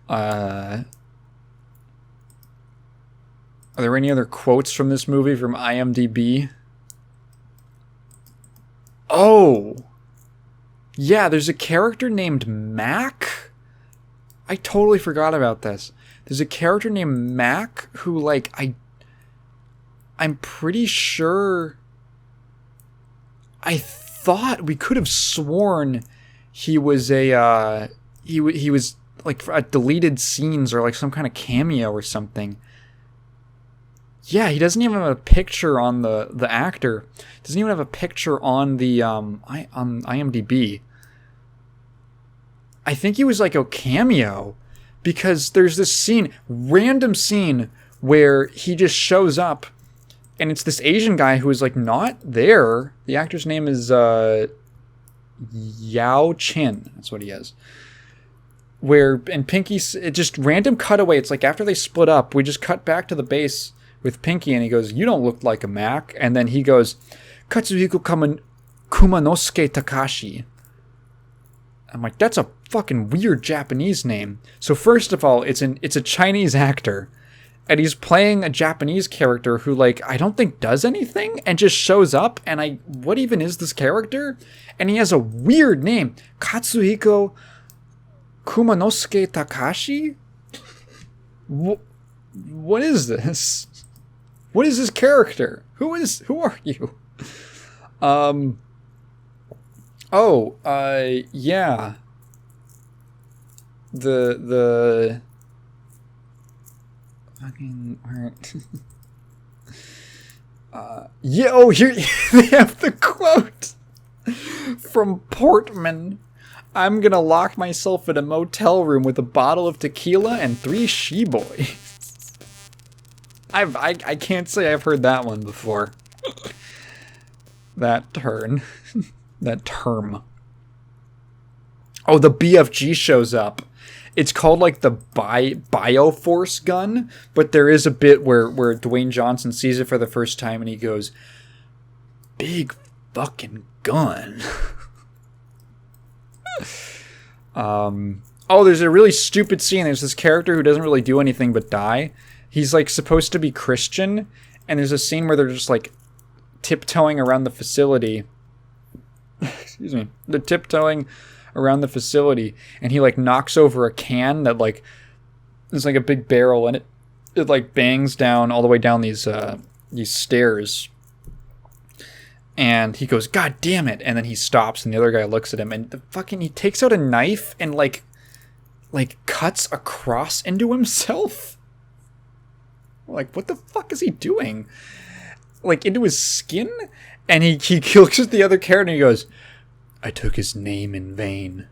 Are there any other quotes from this movie from IMDb? Oh! Yeah, there's a character named Mac. I totally forgot about this. There's a character named Mac who, like, I'm pretty sure... I thought we could have sworn he was a, he was, like, at deleted scenes or, like, some kind of cameo or something. Yeah, he doesn't even have a picture on the actor. Doesn't even have a picture on the, on IMDb. I think he was like a cameo, because there's this random scene where he just shows up, and it's this Asian guy who is like not there. The actor's name is Yao Chin. That's what he is. And Pinky's, it just random cutaway. It's like after they split up, we just cut back to the base with Pinky, and he goes, "You don't look like a Mac." And then he goes, "Katsuhiko Kumanosuke Takashi." I'm like, that's a fucking weird Japanese name. So first of all, it's a Chinese actor, and he's playing a Japanese character who, like, I don't think does anything and just shows up, and what even is this character? And he has a weird name, Katsuhiko Kumanosuke Takashi? What is this? What is this character? Who are you? Yeah. The fucking yeah, oh, here they have the quote from Portman. "I'm gonna lock myself in a motel room with a bottle of tequila and 3 she-boys." I can't say I've heard that one before. That term. Oh, the BFG shows up. It's called like the Bioforce gun, but there is a bit where Dwayne Johnson sees it for the first time and he goes, "Big fucking gun." Oh, there's a really stupid scene. There's this character who doesn't really do anything but die. He's like supposed to be Christian, and there's a scene where they're just like tiptoeing around the facility. Excuse me. They're tiptoeing around the facility, and he like knocks over a can that like is like a big barrel, and it like bangs down all the way down these stairs. And he goes, "God damn it!" And then he stops, and the other guy looks at him, and he takes out a knife and like cuts a cross into himself. Like, what the fuck is he doing? Like, into his skin? And he looks at the other character and he goes, "I took his name in vain."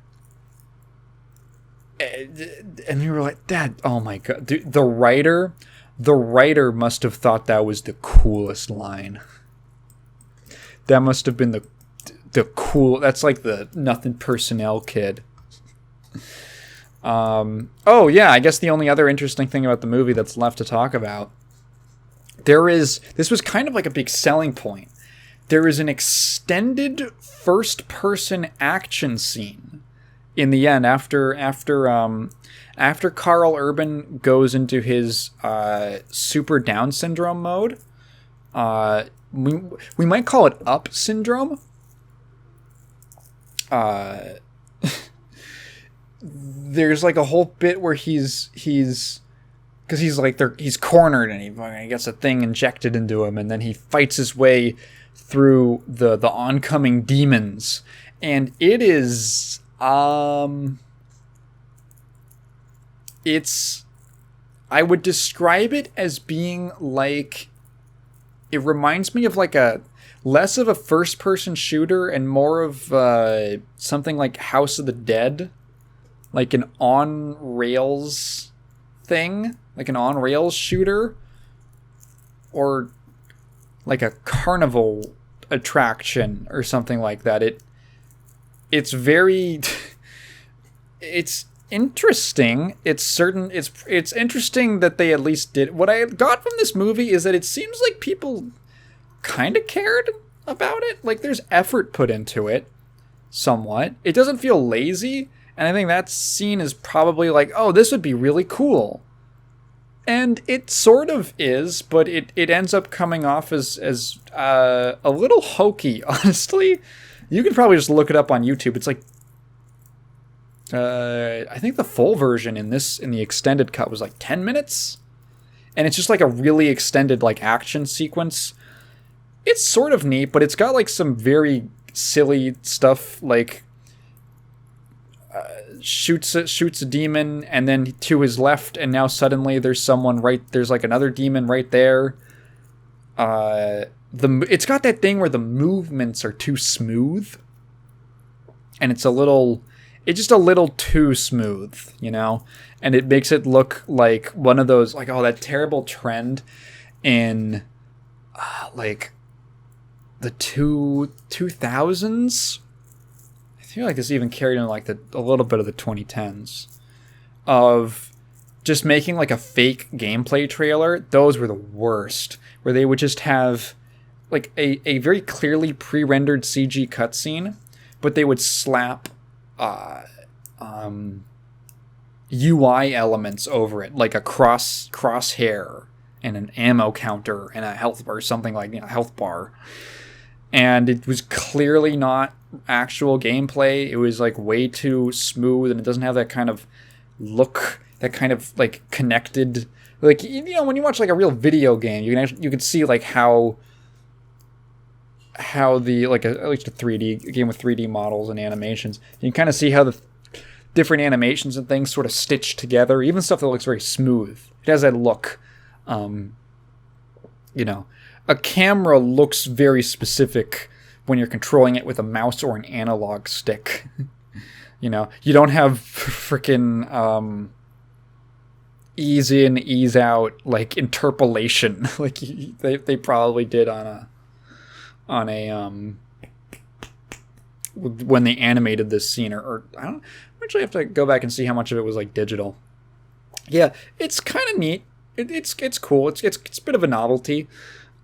And we were like, "Dad, oh my god." Dude, the writer must have thought that was the coolest line. That must have been the cool, that's like the nothing personnel kid. Oh yeah, I guess the only other interesting thing about the movie that's left to talk about, this was kind of like a big selling point. There is an extended first-person action scene in the end after after Carl Urban goes into his super Down syndrome mode, we might call it up syndrome. There's like a whole bit where he's because he's like he's cornered and he gets a thing injected into him, and then he fights his way through the oncoming demons, and it is it's, I would describe it as being like, it reminds me of like a less of a first person shooter and more of something like House of the Dead, like an on rails thing, like an on rails shooter, or like a carnival attraction or something like that. It's very it's interesting. It's interesting that they at least did. What I got from this movie is that it seems like people kind of cared about it. Like there's effort put into it somewhat. It doesn't feel lazy, and I think that scene is probably like, oh, this would be really cool. And it sort of is, but it ends up coming off as a little hokey, honestly. You could probably just look it up on YouTube. It's like, I think the full version in the extended cut was like 10 minutes. And it's just like a really extended like action sequence. It's sort of neat, but it's got like some very silly stuff, like shoots a demon and then to his left, and now suddenly there's like another demon right there. It's got that thing where the movements are too smooth, and it's just a little too smooth, you know, and it makes it look like one of those, like, oh, that terrible trend in like the 2000s. I feel like this even carried in like a little bit of the 2010s of just making like a fake gameplay trailer. Those were the worst, where they would just have like a very clearly pre-rendered CG cutscene, but they would slap UI elements over it, like a crosshair and an ammo counter and a health bar, something like, you know, health bar. And it was clearly not actual gameplay. It was like way too smooth, and it doesn't have that kind of look, that kind of like connected, like, you know, when you watch like a real video game, you can see like how the, like at least a 3D game with 3D models and animations, you can kind of see how the different animations and things sort of stitch together, even stuff that looks very smooth. It has that look. You know, a camera looks very specific when you're controlling it with a mouse or an analog stick. You know, you don't have freaking ease in, ease out, like interpolation like they probably did on a when they animated this scene, or I don't actually have to go back and see how much of it was like digital. Yeah, it's kind of neat. It's cool. It's a bit of a novelty.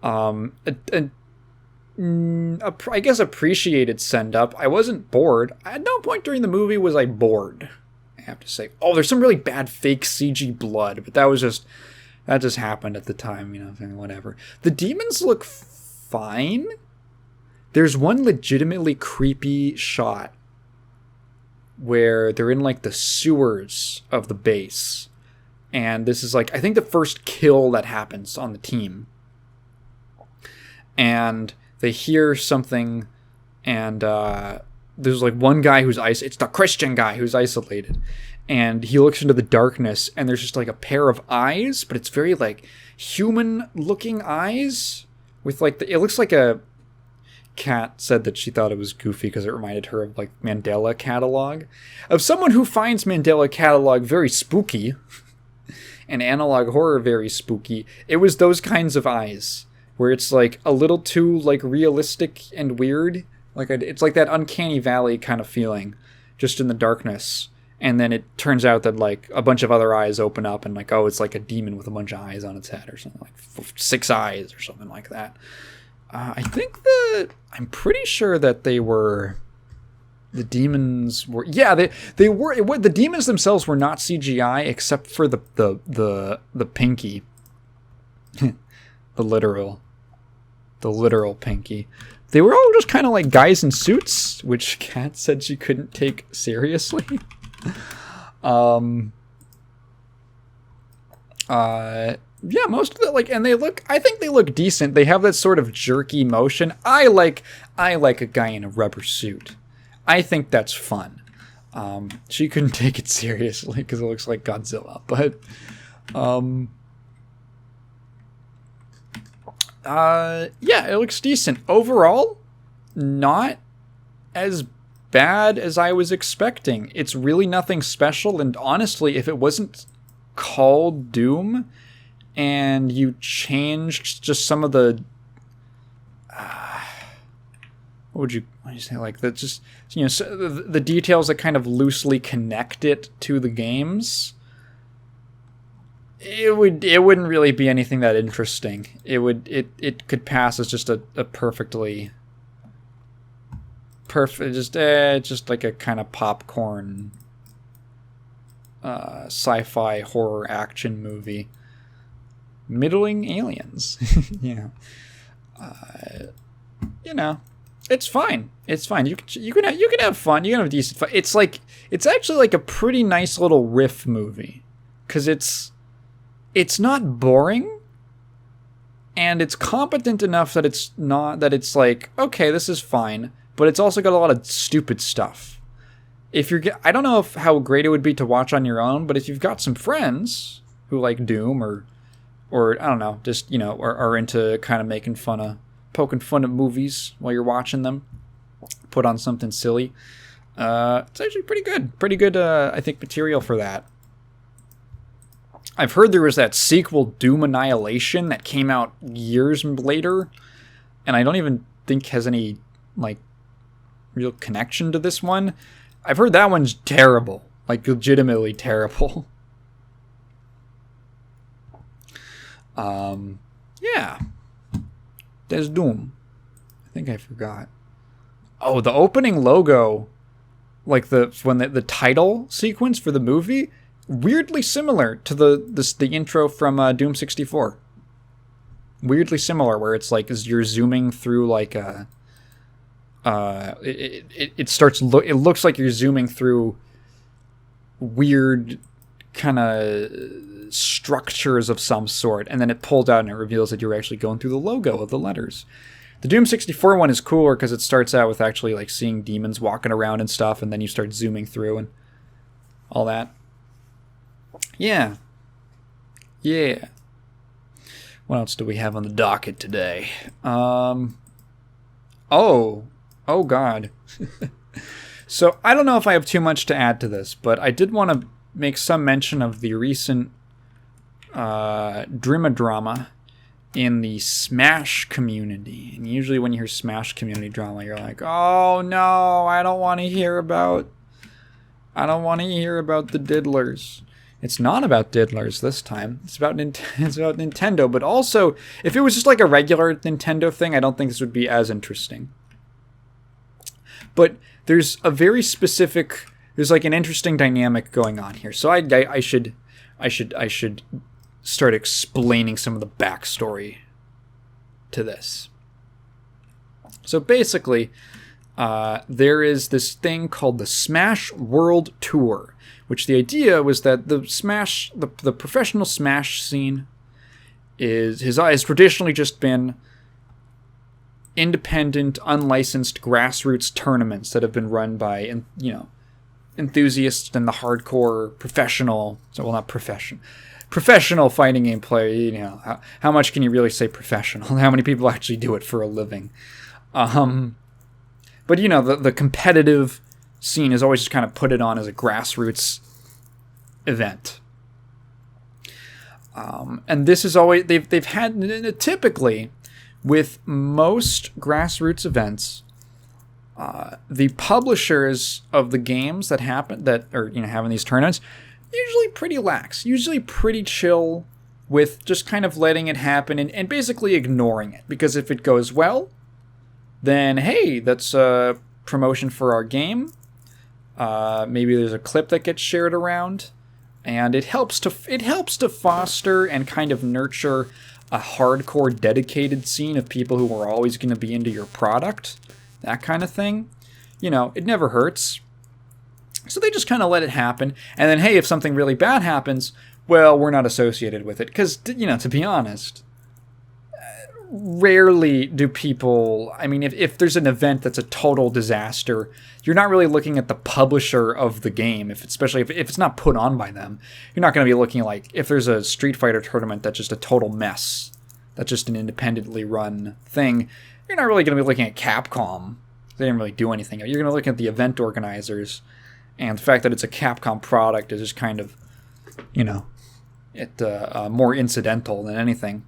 I guess appreciated send up. I wasn't bored. At no point during the movie was I bored, I have to say. Oh, there's some really bad fake CG blood, but that just happened at the time, you know, whatever. The demons look fine. There's one legitimately creepy shot where they're in like the sewers of the base. And this is like, I think the first kill that happens on the team. And they hear something, and there's like one guy it's the Christian guy who's isolated. And he looks into the darkness, and there's just like a pair of eyes, but it's very like human looking eyes with like it looks like a Kat said that she thought it was goofy because it reminded her of like Mandela Catalog, of someone who finds Mandela Catalog very spooky and analog horror very spooky. It was those kinds of eyes where it's like a little too like realistic and weird, like it's like that Uncanny Valley kind of feeling just in the darkness. And then it turns out that like a bunch of other eyes open up, and like, oh, it's like a demon with a bunch of eyes on its head or something, like 6 eyes or something like that. I'm pretty sure that they were the demons were, yeah, they were, the demons themselves were not CGI except for the pinky. the literal pinky. They were all just kind of like guys in suits, which Kat said she couldn't take seriously. Yeah, most of the, like, and I think they look decent. They have that sort of jerky motion. I like a guy in a rubber suit. I think that's fun. She couldn't take it seriously because it looks like Godzilla, but, yeah, it looks decent. Overall, not as bad as I was expecting. It's really nothing special, and honestly, if it wasn't called Doom and you changed just some of the what would you say, like, that, just, you know, so the details that kind of loosely connect it to the games, it wouldn't really be anything that interesting. It could pass as just a perfectly perfect, just like a kind of popcorn sci-fi horror action movie. Middling aliens. Yeah. You know, it's fine. It's fine. You can have fun. You can have decent fun. It's actually like a pretty nice little riff movie, because it's not boring, and it's competent enough that it's like, okay, this is fine, but it's also got a lot of stupid stuff. I don't know how great it would be to watch on your own, but if you've got some friends who like Doom or I don't know, just, you know, are into kind of poking fun at movies while you're watching them, put on something silly. It's actually pretty good. I think, material for that. I've heard there was that sequel, Doom Annihilation, that came out years later, and I don't even think has any, like, real connection to this one. I've heard that one's terrible, like, legitimately terrible. Yeah. There's Doom. I think I forgot. Oh, the opening logo, like the title sequence for the movie, weirdly similar to the intro from Doom 64. Weirdly similar, where it's like, as you're zooming through like a it looks like you're zooming through weird kind of structures of some sort, and then it pulls out and it reveals that you're actually going through the logo of the letters. The Doom 64 one is cooler because it starts out with actually like seeing demons walking around and stuff, and then you start zooming through and all that. Yeah. What else do we have on the docket today? Oh god. So I don't know if I have too much to add to this, but I did want to make some mention of the recent drama in the Smash community. And usually when you hear Smash community drama, you're like, oh no, I don't want to hear about the diddlers. It's not about diddlers this time. It's about Nintendo, but also, if it was just like a regular Nintendo thing, I don't think this would be as interesting. But there's a very specific, there's like an interesting dynamic going on here. So I should start explaining some of the backstory to this. So basically, there is this thing called the Smash World Tour, which the idea was that the professional Smash scene has traditionally just been independent, unlicensed grassroots tournaments that have been run by, enthusiasts and the hardcore professional fighting game player. How much can you really say professional? How many people actually do it for a living? But the competitive scene has always just kind of put it on as a grassroots event. And this is always, they've had, typically with most grassroots events, the publishers of the games that are having these tournaments, usually pretty lax, usually pretty chill with just kind of letting it happen and basically ignoring it. Because if it goes well, then hey, that's a promotion for our game. Maybe there's a clip that gets shared around, and it helps to foster and kind of nurture a hardcore dedicated scene of people who are always going to be into your product, that kind of thing. It never hurts. So they just kind of let it happen. And then, hey, if something really bad happens, well, we're not associated with it. Because, to be honest, rarely do people... I mean, if there's an event that's a total disaster, you're not really looking at the publisher of the game, especially if it's not put on by them. You're not going to be looking like... If there's a Street Fighter tournament that's just a total mess, that's just an independently run thing, you're not really going to be looking at Capcom. They didn't really do anything. You're going to look at the event organizers, and the fact that it's a Capcom product is just kind of, more incidental than anything.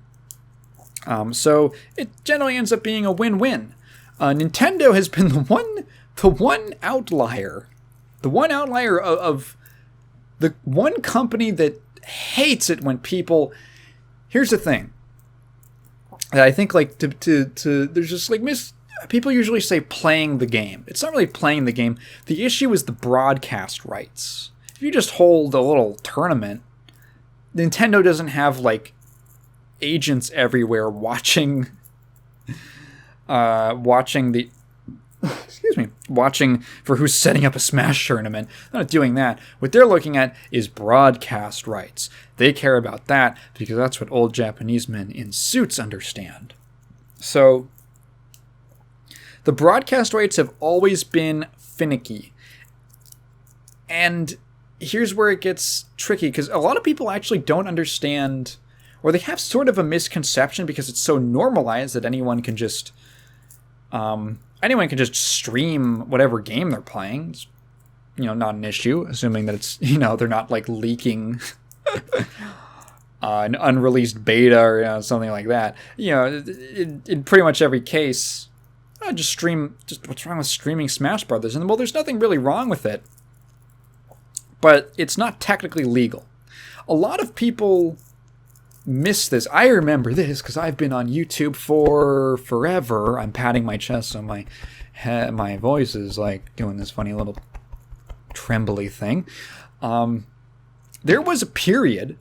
So it generally ends up being a win-win. Nintendo has been the one outlier of the one company that hates it when people... Here's the thing. I think there's just people usually say playing the game. It's not really playing the game. The issue is the broadcast rights. If you just hold a little tournament, Nintendo doesn't have agents everywhere watching watching for who's setting up a Smash tournament. They're not doing that. What they're looking at is broadcast rights. They care about that because that's what old Japanese men in suits understand. So the broadcast rights have always been finicky. And here's where it gets tricky, because a lot of people actually don't understand, or they have sort of a misconception because it's so normalized that anyone can just stream whatever game they're playing. It's, not an issue, assuming that it's, they're not leaking an unreleased beta or something like that. In pretty much every case, just stream. Just what's wrong with streaming Smash Brothers? And well, there's nothing really wrong with it, but it's not technically legal. A lot of people miss this. I remember this because I've been on YouTube for forever. I'm patting my chest, so my voice is doing this funny little trembly thing. There was a period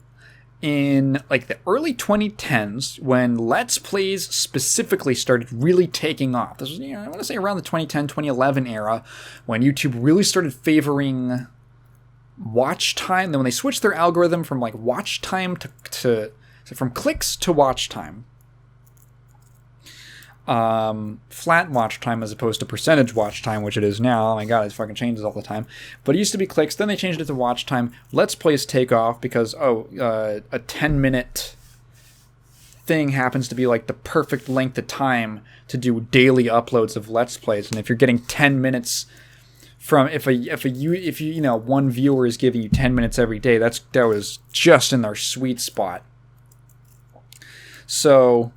in the early 2010s when Let's Plays specifically started really taking off. This was, I want to say around the 2010, 2011 era, when YouTube really started favoring watch time. Then when they switched their algorithm from watch time to from clicks to watch time, flat watch time as opposed to percentage watch time, which it is now. Oh my god, it fucking changes all the time. But it used to be clicks, then they changed it to watch time. Let's Plays take off because a 10-minute thing happens to be the perfect length of time to do daily uploads of Let's Plays. And if you're getting 10 minutes from if one viewer is giving you 10 minutes every day, that was just in their sweet spot. So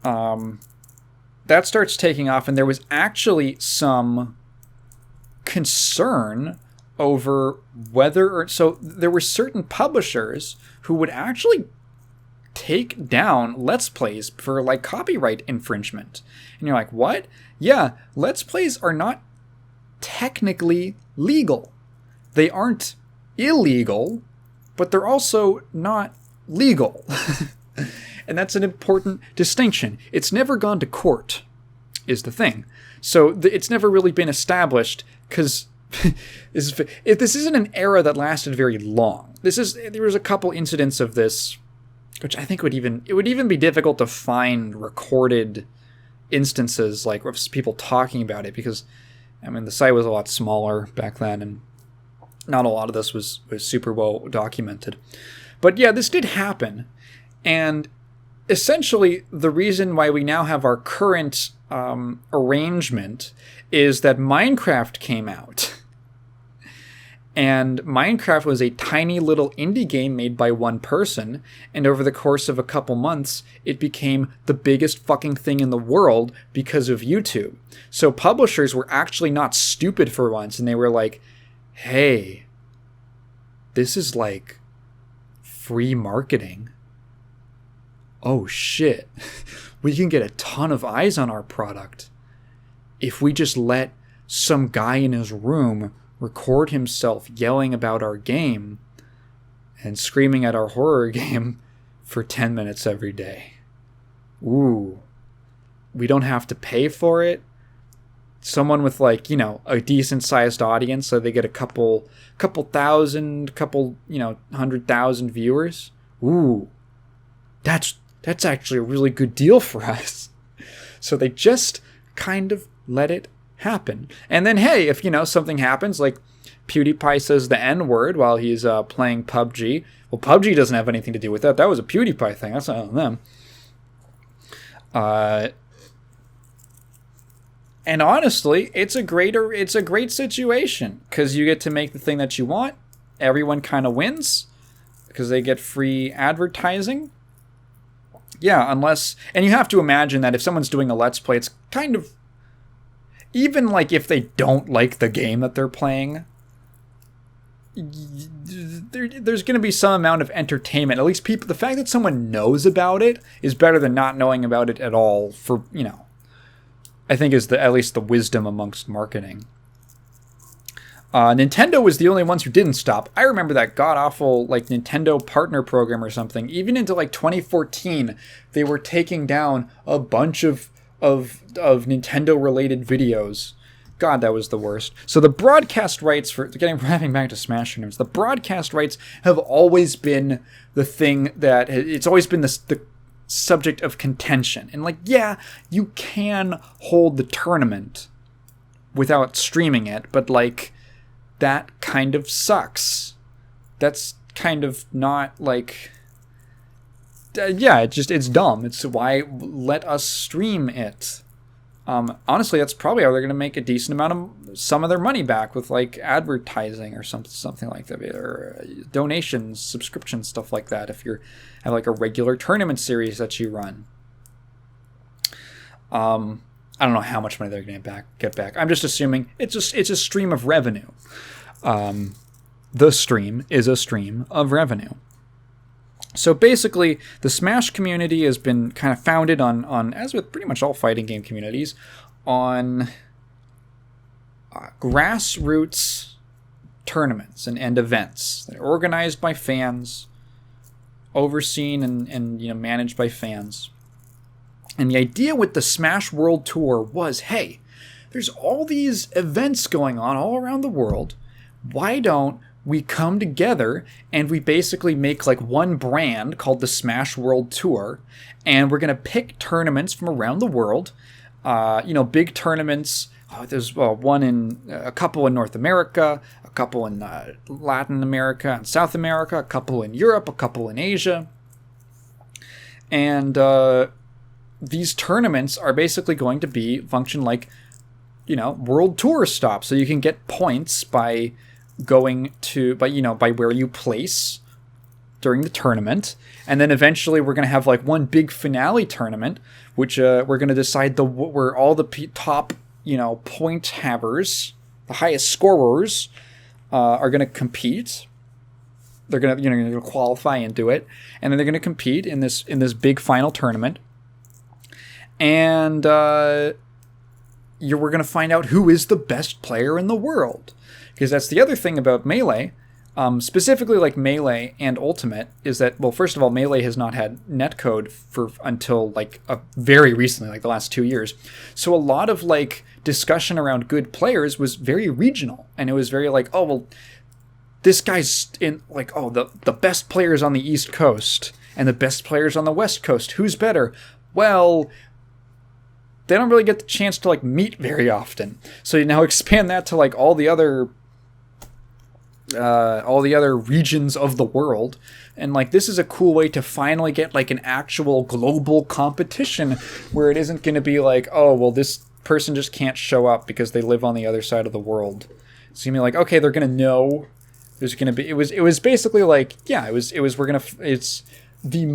that starts taking off, and there was actually some concern over so there were certain publishers who would actually take down Let's Plays for copyright infringement. And you're like, what? Yeah, Let's Plays are not technically legal. They aren't illegal, but they're also not legal. And that's an important distinction. It's never gone to court, is the thing. So it's never really been established, because this isn't an era that lasted very long. There was a couple incidents of this, which I think would even be difficult to find recorded instances of people talking about it, because the site was a lot smaller back then, and not a lot of this was super well documented. But yeah, this did happen, and essentially, the reason why we now have our current arrangement is that Minecraft came out. And Minecraft was a tiny little indie game made by one person, and over the course of a couple months, it became the biggest fucking thing in the world because of YouTube. So publishers were actually not stupid for once, and they were like, hey, this is free marketing. Oh shit, we can get a ton of eyes on our product if we just let some guy in his room record himself yelling about our game and screaming at our horror game for 10 minutes every day. Ooh. We don't have to pay for it. Someone with like, a decent sized audience, so they get a couple thousand, 100,000 viewers. Ooh. That's actually a really good deal for us. So they just kind of let it happen. And then, hey, if, something happens, like PewDiePie says the N-word while he's playing PUBG. Well, PUBG doesn't have anything to do with that. That was a PewDiePie thing. That's not on them. And honestly, it's a great situation because you get to make the thing that you want. Everyone kind of wins because they get free advertising. Yeah, and you have to imagine that if someone's doing a Let's Play, it's kind of, even like if they don't like the game that they're playing, there's going to be some amount of entertainment. At least the fact that someone knows about it is better than not knowing about it at all for, I think is at least the wisdom amongst marketing. Nintendo was the only ones who didn't stop. I remember that god-awful like Nintendo partner program or something. Even into like 2014, they were taking down a bunch of Nintendo-related videos. God, that was the worst. So the broadcast rights having back to Smash tournaments, the broadcast rights have always been the thing that it's always been the subject of contention. And like, yeah, you can hold the tournament without streaming it, but like, that kind of sucks. That's kind of not like... it's dumb. It's why let us stream it. Honestly, that's probably how they're going to make a decent amount of some of their money back with like advertising or something like that, or donations, subscriptions, stuff like that. If you have like a regular tournament series that you run. I don't know how much money they're going to get back. I'm just assuming it's a stream of revenue. The stream is a stream of revenue. So basically, the Smash community has been kind of founded on as with pretty much all fighting game communities, on grassroots tournaments and events that are organized by fans, overseen and managed by fans. And the idea with the Smash World Tour was, hey, there's all these events going on all around the world. Why don't we come together and we basically make like one brand called the Smash World Tour, and we're going to pick tournaments from around the world, big tournaments. There's a couple in North America, a couple in Latin America and South America, a couple in Europe, a couple in Asia. And these tournaments are basically going to function like, world tour stops. So you can get points by going by where you place during the tournament. And then eventually we're going to have like one big finale tournament, which we're going to decide where all the top, point havers, the highest scorers, are going to compete. They're going to qualify into it. And then they're going to compete in this big final tournament. And we're going to find out who is the best player in the world. Because that's the other thing about Melee, specifically like Melee and Ultimate, is that, well, first of all, Melee has not had netcode until like very recently, like the last 2 years. So a lot of like discussion around good players was very regional. And it was very like, oh, well, this guy's in like, oh, the best players on the East Coast and the best players on the West Coast. Who's better? Well, they don't really get the chance to like meet very often. So you now expand that to like all the other regions of the world, and like this is a cool way to finally get like an actual global competition where it isn't going to be like, oh, well, this person just can't show up because they live on the other side of the world. It's gonna be like, okay, they're gonna know there's gonna be. It was basically like, yeah, it's the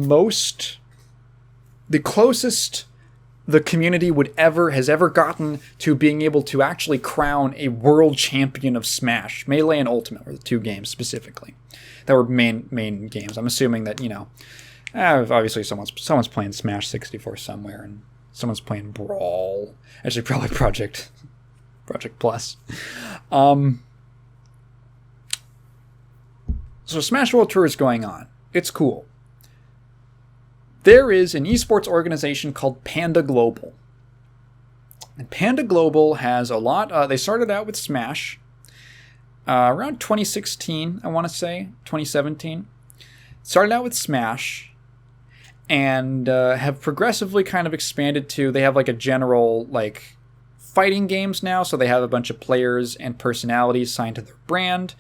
closest the community has ever gotten to being able to actually crown a world champion of Smash. Melee and Ultimate were the two games specifically that were main games. I'm assuming that, obviously someone's playing Smash 64 somewhere, and someone's playing Brawl. Actually, probably Project Plus. So Smash World Tour is going on. It's cool. There is an esports organization called Panda Global. And Panda Global has a lot. They started out with Smash around 2016, I want to say, 2017. Started out with Smash and have progressively kind of expanded to, they have like a general like fighting games now. So they have a bunch of players and personalities signed to their brand.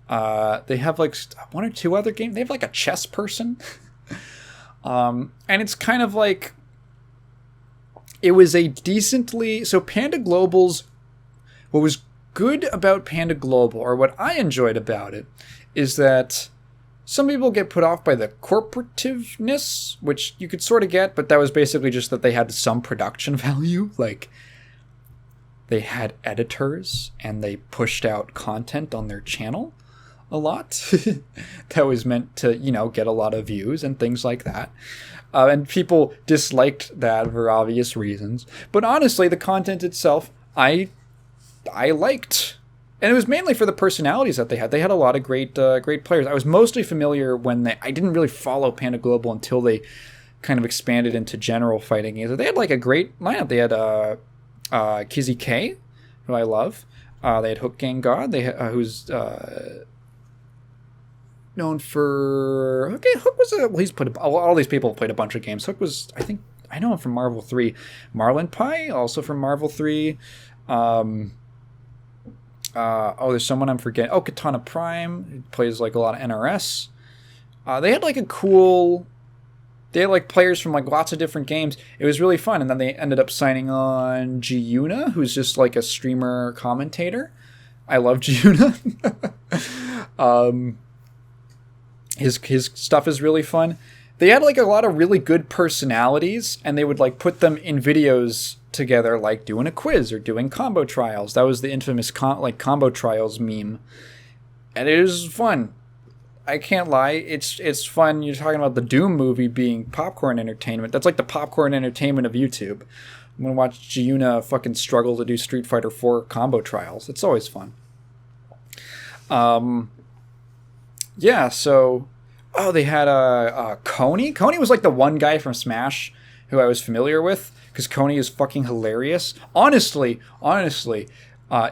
They have like one or two other games. They have like a chess person. And it's kind of like, it was a decently, so Panda Global's, what was good about Panda Global, or what I enjoyed about it, is that some people get put off by the corporativeness, which you could sort of get, but that was basically just that they had some production value. Like, they had editors, and they pushed out content on their channel a lot. That was meant to, get a lot of views and things like that. And people disliked that for obvious reasons. But honestly, the content itself, I liked. And it was mainly for the personalities that they had. They had a lot of great players. I was mostly familiar when I didn't really follow Panda Global until they kind of expanded into general fighting games. They had like a great lineup. They had Kizzy K, who I love. They had Hook Gang God, who's known for... Okay, Hook was he's played... All these people have played a bunch of games. Hook was, I know him from Marvel 3. Marlon Pie, also from Marvel 3. There's someone I'm forgetting. Oh, Katana Prime, who plays like a lot of NRS. They had like they had like players from like lots of different games. It was really fun. And then they ended up signing on Giuna, who's just like a streamer commentator. I love Giuna. His stuff is really fun. They had like a lot of really good personalities, and they would like put them in videos together, like doing a quiz or doing combo trials. That was the infamous combo trials meme, and it was fun. I can't lie, it's fun. You're talking about the Doom movie being popcorn entertainment. That's like the popcorn entertainment of YouTube. I'm gonna watch Giuna fucking struggle to do Street Fighter 4 combo trials. It's always fun. Yeah, so... Oh, they had Coney. Coney was like the one guy from Smash who I was familiar with, because Coney is fucking hilarious. Honestly,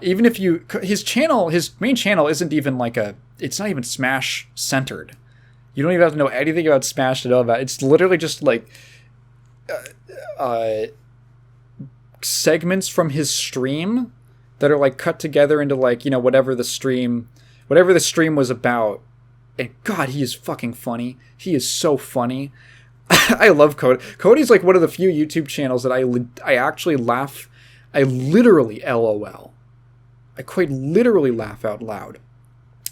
even if you... His main channel isn't even like it's not even Smash centered. You don't even have to know anything about Smash to know about it. It's literally just like segments from his stream that are like cut together into like, whatever the stream was about. And God, he is fucking funny. He is so funny. I love Cody. Cody's like one of the few YouTube channels that I actually laugh. I literally LOL. I quite literally laugh out loud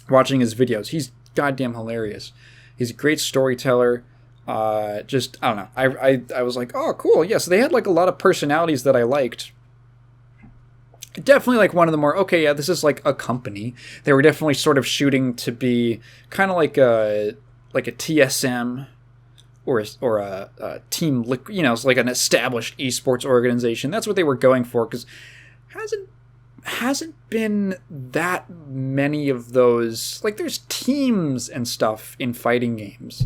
watching his videos. He's goddamn hilarious. He's a great storyteller. I don't know. I was like, oh, cool. Yeah, so they had like a lot of personalities that I liked. Definitely like one of the more, okay, yeah, this is like a company. They were definitely sort of shooting to be kind of like a TSM or a team, it's like an established esports organization. That's what they were going for, because hasn't been that many of those. Like, there's teams and stuff in fighting games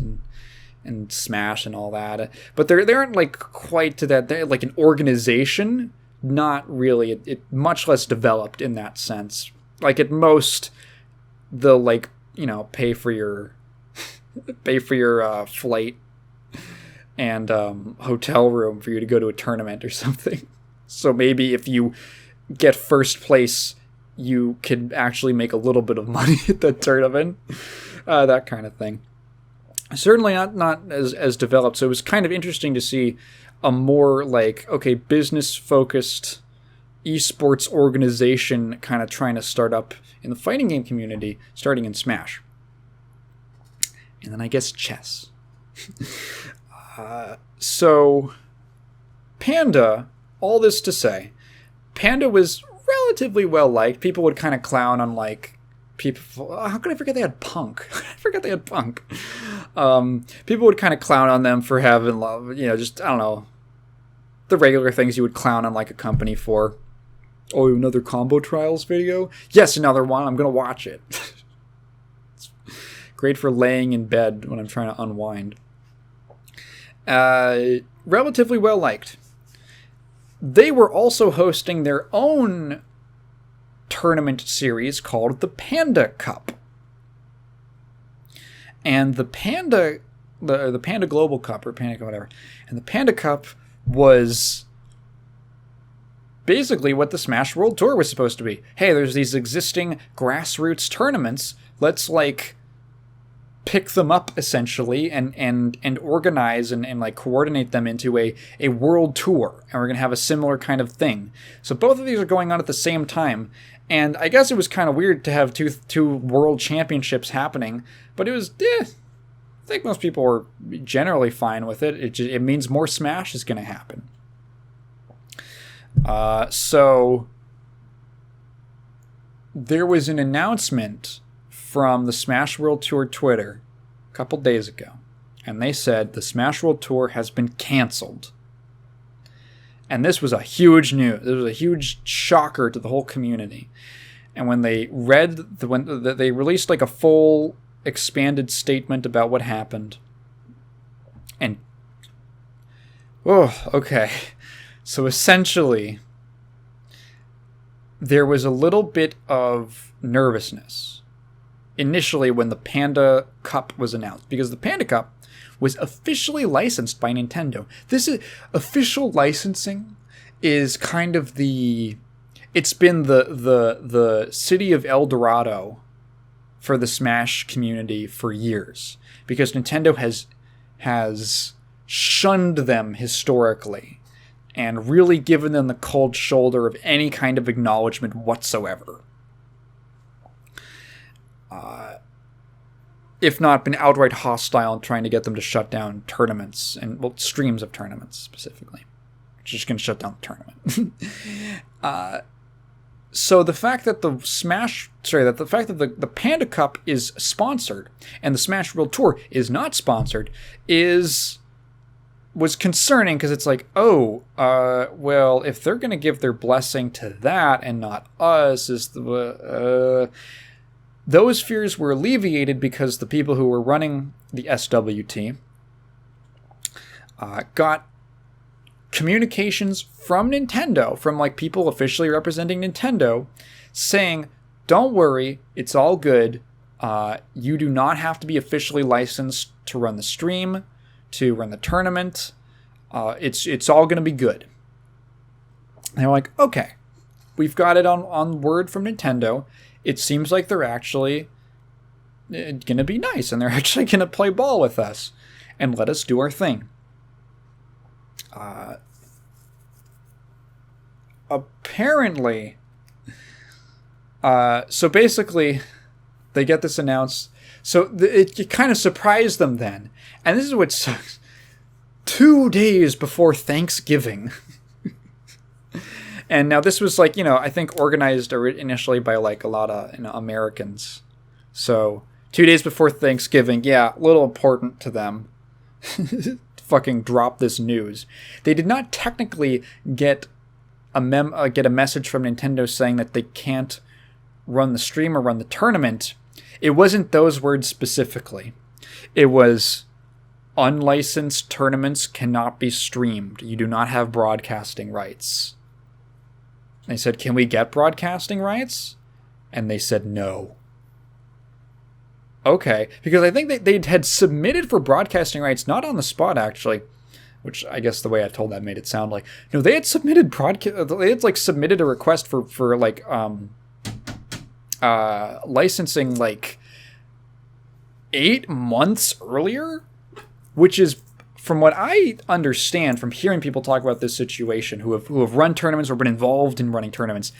and Smash and all that, but they aren't like quite to that. They're like an organization. Not really. It much less developed in that sense. Like, at most, they'll like, pay for your flight and hotel room for you to go to a tournament or something. So maybe if you get first place, you can actually make a little bit of money at the tournament. That kind of thing. Certainly not as developed. So it was kind of interesting to see a more like, okay, business-focused esports organization kind of trying to start up in the fighting game community, starting in Smash. And then I guess chess. So, Panda, all this to say, Panda was relatively well-liked. People would kind of clown on, like, people... How could I forget they had Punk? I forgot they had Punk. People would kind of clown on them for having, just, I don't know, the regular things you would clown on like a company for. Oh, another combo trials video? Yes, another one. I'm going to watch it. Great for laying in bed when I'm trying to unwind. Relatively well liked. They were also hosting their own tournament series called the Panda Cup. And the Panda Global Cup, or Panda Cup, whatever. And the Panda Cup was basically what the Smash World Tour was supposed to be. Hey, there's these existing grassroots tournaments. Let's, like, pick them up, essentially, and organize and like, coordinate them into a world tour. And we're going to have a similar kind of thing. So both of these are going on at the same time. And I guess it was kind of weird to have two world championships happening. But it was, I think most people were generally fine with it. It means more Smash is going to happen. So there was an announcement from the Smash World Tour Twitter a couple days ago, and they said the Smash World Tour has been canceled. And this was a huge news. This was a huge shocker to the whole community. And when they they released like a full expanded statement about what happened, and okay. So essentially, there was a little bit of nervousness initially when the Panda Cup was announced, because the Panda Cup was officially licensed by Nintendo. Official licensing is kind of it's been the city of El Dorado for the Smash community for years, because Nintendo has shunned them historically and really given them the cold shoulder of any kind of acknowledgement whatsoever. If not been outright hostile in trying to get them to shut down tournaments, and, well, streams of tournaments specifically. Which is just going to shut down the tournament. So the fact that the Panda Cup is sponsored and the Smash World Tour is not sponsored was concerning, because it's like, well, if they're going to give their blessing to that and not us, those fears were alleviated because the people who were running the SWT got communications from Nintendo, from like people officially representing Nintendo, saying, don't worry, it's all good. You do not have to be officially licensed to run the stream, to run the tournament. It's all going to be good. And they're like, okay, we've got it on word from Nintendo. It seems like they're actually going to be nice, and they're actually going to play ball with us and let us do our thing. Apparently, so basically, they get this announced. So it kind of surprised them then. And this is what sucks. 2 days before Thanksgiving. And now this was like, I think organized initially by like a lot of Americans. So 2 days before Thanksgiving, a little important to them. Fucking drop this news. They did not technically get a message from Nintendo saying that they can't run the stream or run the tournament. It wasn't those words specifically. It was, unlicensed tournaments cannot be streamed. You do not have broadcasting rights. They said, can we get broadcasting rights? And they said no. Okay, because I think they had submitted for broadcasting rights, not on the spot actually, which I guess the way I told that made it sound like, no, they had submitted submitted a request for like licensing like 8 months earlier, which is, from what I understand from hearing people talk about this situation who have run tournaments or been involved in running tournaments,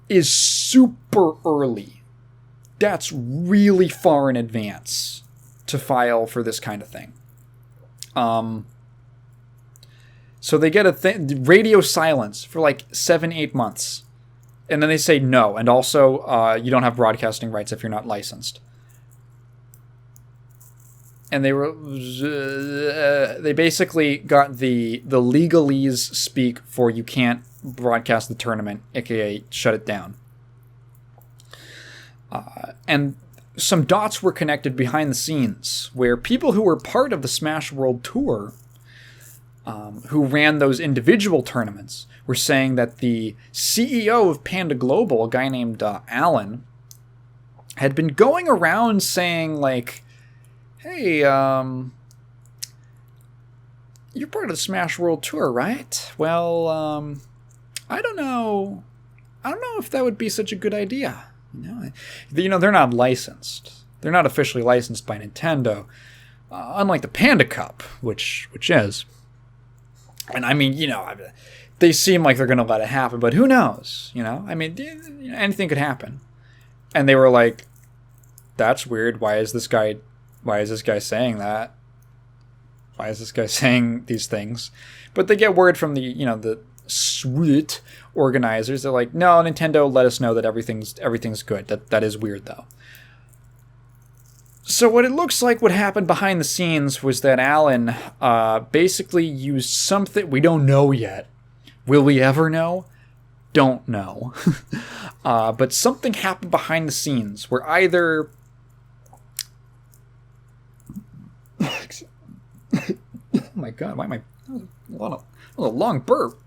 is super early. That's really far in advance to file for this kind of thing. So they get radio silence for like 7-8 months. And then they say no. And also, you don't have broadcasting rights if you're not licensed. And they basically got the legalese speak for you can't broadcast the tournament, aka shut it down. And some dots were connected behind the scenes where people who were part of the Smash World Tour, who ran those individual tournaments, were saying that the CEO of Panda Global, a guy named Alan, had been going around saying, like, hey, you're part of the Smash World Tour, right? Well, I don't know if that would be such a good idea. They're not licensed. They're not officially licensed by Nintendo, unlike the Panda Cup, which is. And I mean, they seem like they're going to let it happen, but who knows? Anything could happen. And they were like, "That's weird. Why is this guy saying that? Why is this guy saying these things?" But they get word from the sweet organizers. They're like, "No, Nintendo let us know that everything's good. That is weird though." So what it looks like what happened behind the scenes was that Alan basically used something we don't know yet. Will we ever know? Don't know. But something happened behind the scenes where either oh my god, why am I a long burp?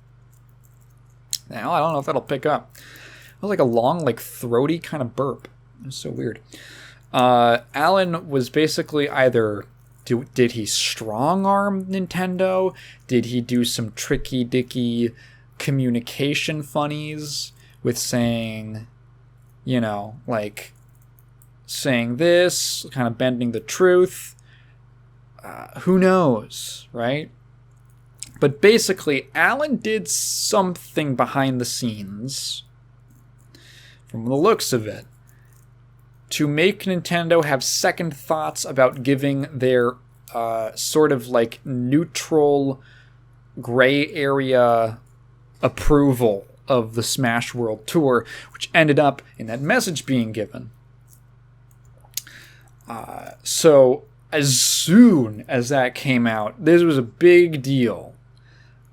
Now I don't know if that'll pick up. It was like a long, like throaty kind of burp. It was so weird. Alan was basically either did he strong arm Nintendo? Did he do some tricky dicky communication funnies with saying, like saying this, kind of bending the truth? Who knows, right? But basically, Alan did something behind the scenes, from the looks of it, to make Nintendo have second thoughts about giving their sort of like neutral gray area approval of the Smash World Tour, which ended up in that message being given. So as soon as that came out, this was a big deal.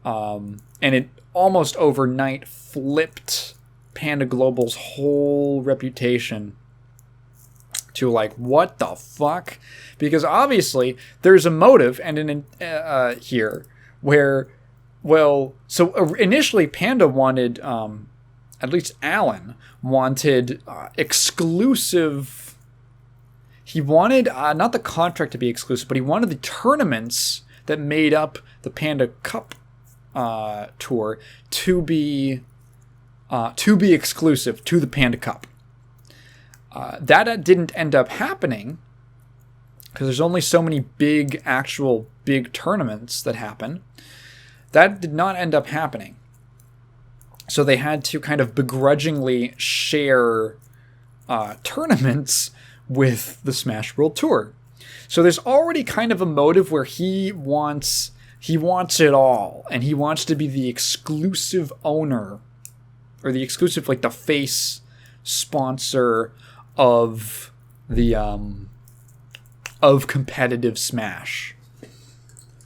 And it almost overnight flipped Panda Global's whole reputation to like, what the fuck? Because obviously there's a motive and here where, well, so initially Panda wanted, at least Alan wanted exclusive. He wanted not the contract to be exclusive, but he wanted the tournaments that made up the Panda Cup tour to be exclusive to the Panda Cup. That didn't end up happening because there's only so many actual big tournaments that happen. That did not end up happening. So they had to kind of begrudgingly share tournaments with the Smash World Tour. So there's already kind of a motive where he wants it all, and he wants to be the exclusive owner, or the exclusive, like the face sponsor of the of competitive Smash.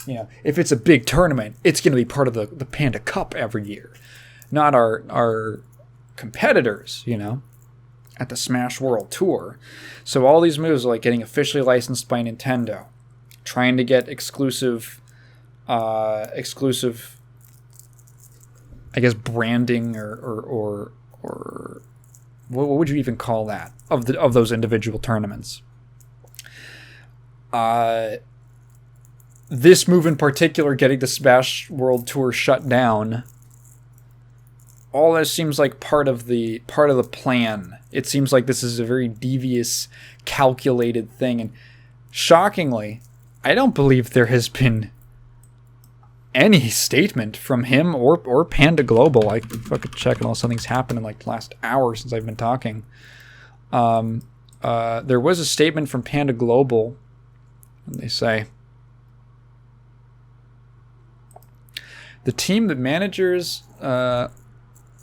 If it's a big tournament, it's going to be part of the Panda Cup every year, not our competitors, at the Smash World Tour. So all these moves are like getting officially licensed by Nintendo, trying to get exclusive, I guess, branding or what would you even call that of those individual tournaments. This move in particular, getting the Smash World Tour shut down, all that seems like part of the plan. It seems like this is a very devious, calculated thing, and shockingly, I don't believe there has been any statement from him or Panda Global. I can fucking check unless something's happened in like the last hour since I've been talking. There was a statement from Panda Global, and they say, the team that managers,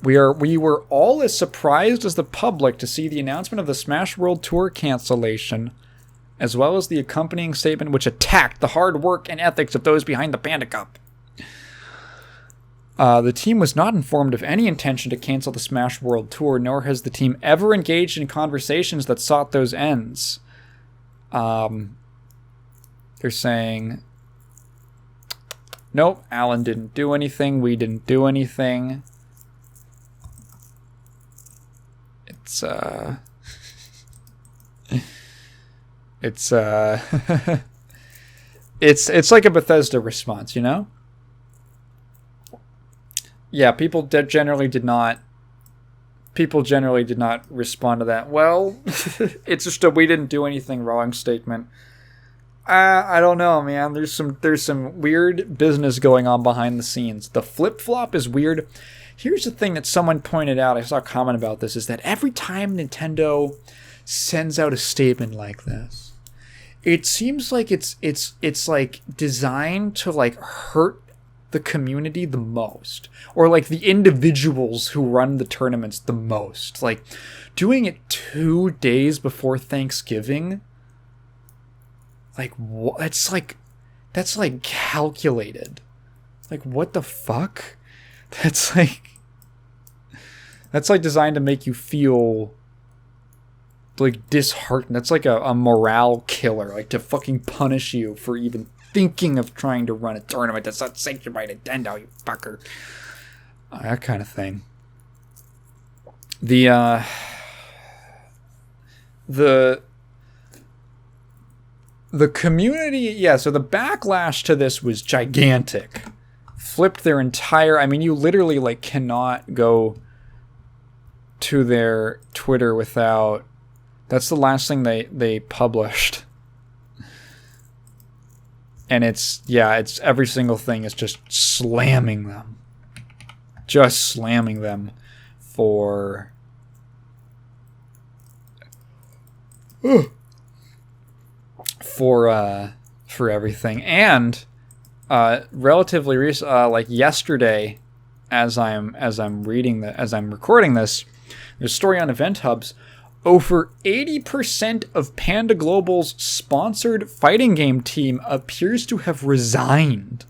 we were all as surprised as the public to see the announcement of the Smash World Tour cancellation, as well as the accompanying statement which attacked the hard work and ethics of those behind the Panda Cup. The team was not informed of any intention to cancel the Smash World Tour, nor has the team ever engaged in conversations that sought those ends. They're saying, nope, Alan didn't do anything, we didn't do anything. It's it's like a Bethesda response, you know? Yeah, people generally did not respond to that. Well, it's just a "we didn't do anything wrong" statement. I don't know, man. There's some weird business going on behind the scenes. The flip-flop is weird. Here's the thing that someone pointed out. I saw a comment about this. Is that every time Nintendo sends out a statement like this, it seems like it's like designed to like hurt the community the most, or like the individuals who run the tournaments the most. Like doing it 2 days before Thanksgiving, like what? That's like calculated. Like what the fuck? That's like designed to make you feel like disheartened. That's like a morale killer, like to fucking punish you for even thinking of trying to run a tournament that's not sanctioned by Nintendo, you fucker. That kind of thing. The community, yeah, so the backlash to this was gigantic. Flipped their entire, I mean, you literally like cannot go to their Twitter without, that's the last thing they published. And it's every single thing is just slamming them. Just slamming them for everything. And relatively recent, like yesterday, as I'm recording this, there's a story on Event Hubs. Over 80% of Panda Global's sponsored fighting game team appears to have resigned.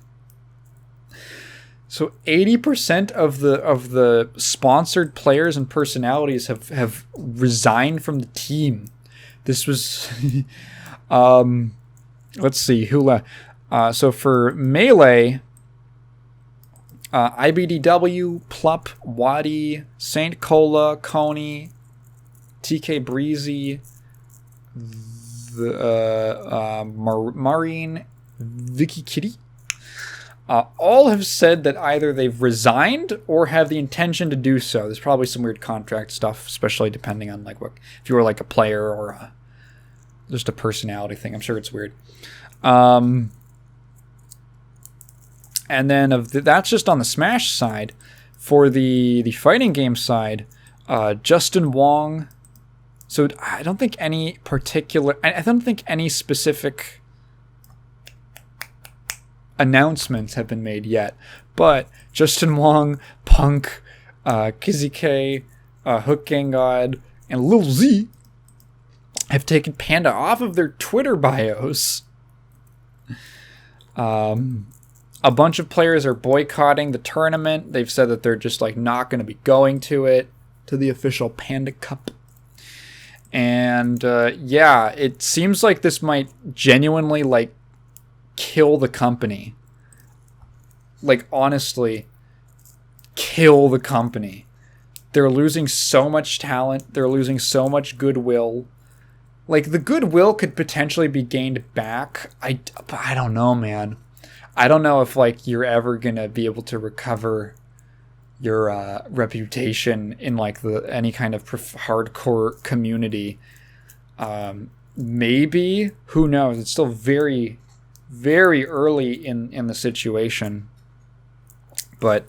So 80% of the sponsored players and personalities have resigned from the team. This was let's see who left. So for Melee, IBDW, Plup, Wadi, Saint Cola, Coney, TK Breezy, Marine, Vicky Kitty, all have said that either they've resigned or have the intention to do so. There's probably some weird contract stuff, especially depending on like what, if you were like a player or just a personality thing. I'm sure it's weird. And then that's just on the Smash side. For the fighting game side, Justin Wong. So I don't think any specific announcements have been made yet. But Justin Wong, Punk, Kizzy K, Hook Gang God, and Lil Z have taken Panda off of their Twitter bios. A bunch of players are boycotting the tournament. They've said that they're just like not going to be going to it, to the official Panda Cup. And yeah, it seems like this might genuinely like kill the company. Like honestly, kill the company. They're losing so much talent. They're losing so much goodwill. Like the goodwill could potentially be gained back. I don't know, man. I don't know if like you're ever gonna be able to recover your reputation in like any kind of hardcore community. Maybe, who knows? It's still very, very early in the situation, but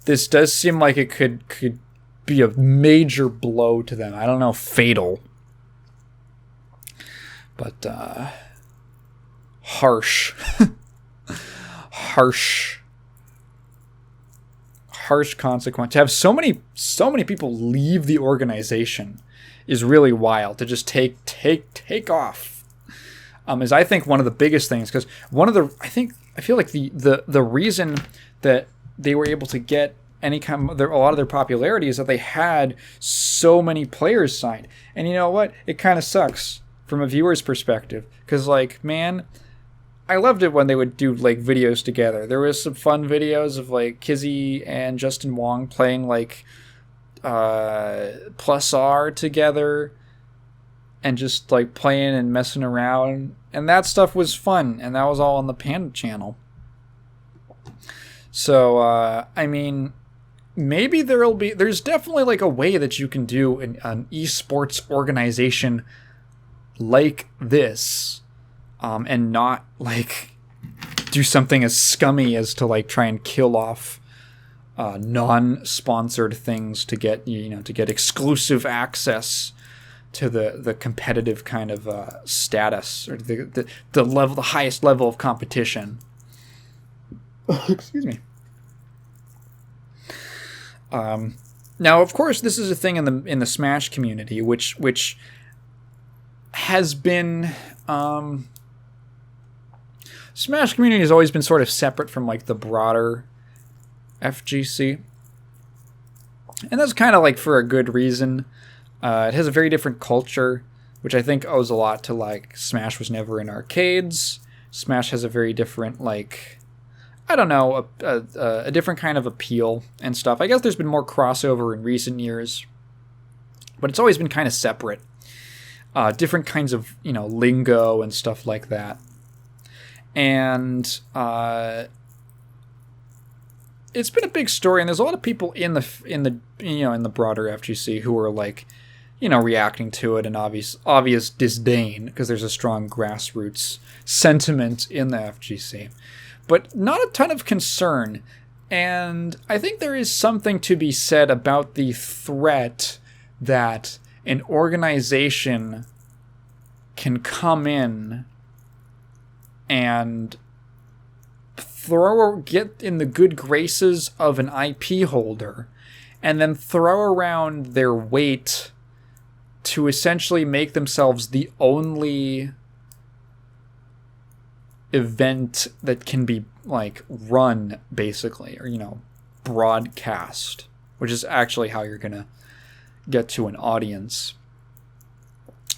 this does seem like it could be a major blow to them. I don't know, fatal, but harsh. Harsh consequence. To have so many people leave the organization is really wild. To just take off is, I think, one of the biggest things, because I feel like the reason that they were able to get any kind of a lot of their popularity is that they had so many players signed. And you know what? It kind of sucks from a viewer's perspective, because like, man, I loved it when they would do like videos together. There was some fun videos of like Kizzy and Justin Wong playing like Plus R together and just like playing and messing around, and that stuff was fun, and that was all on the Panda channel. So I mean, maybe there's definitely like a way that you can do an esports organization like this, and not like do something as scummy as to like try and kill off non-sponsored things to get exclusive access to the competitive kind of status, or the highest level of competition. Excuse me. Now, of course, this is a thing in the Smash community, which has been Smash community has always been sort of separate from like the broader FGC, and that's kind of like for a good reason. It has a very different culture, which I think owes a lot to like Smash was never in arcades. Smash has a very different like, I don't know, a different kind of appeal and stuff. I guess there's been more crossover in recent years, but it's always been kind of separate. Different kinds of, lingo and stuff like that. And it's been a big story, and there's a lot of people in the broader FGC who are like, reacting to it in obvious disdain, because there's a strong grassroots sentiment in the FGC. But not a ton of concern, and I think there is something to be said about the threat that an organization can come in and get in the good graces of an IP holder, and then throw around their weight to essentially make themselves the only event that can be like run, basically, or broadcast, which is actually how you're gonna get to an audience.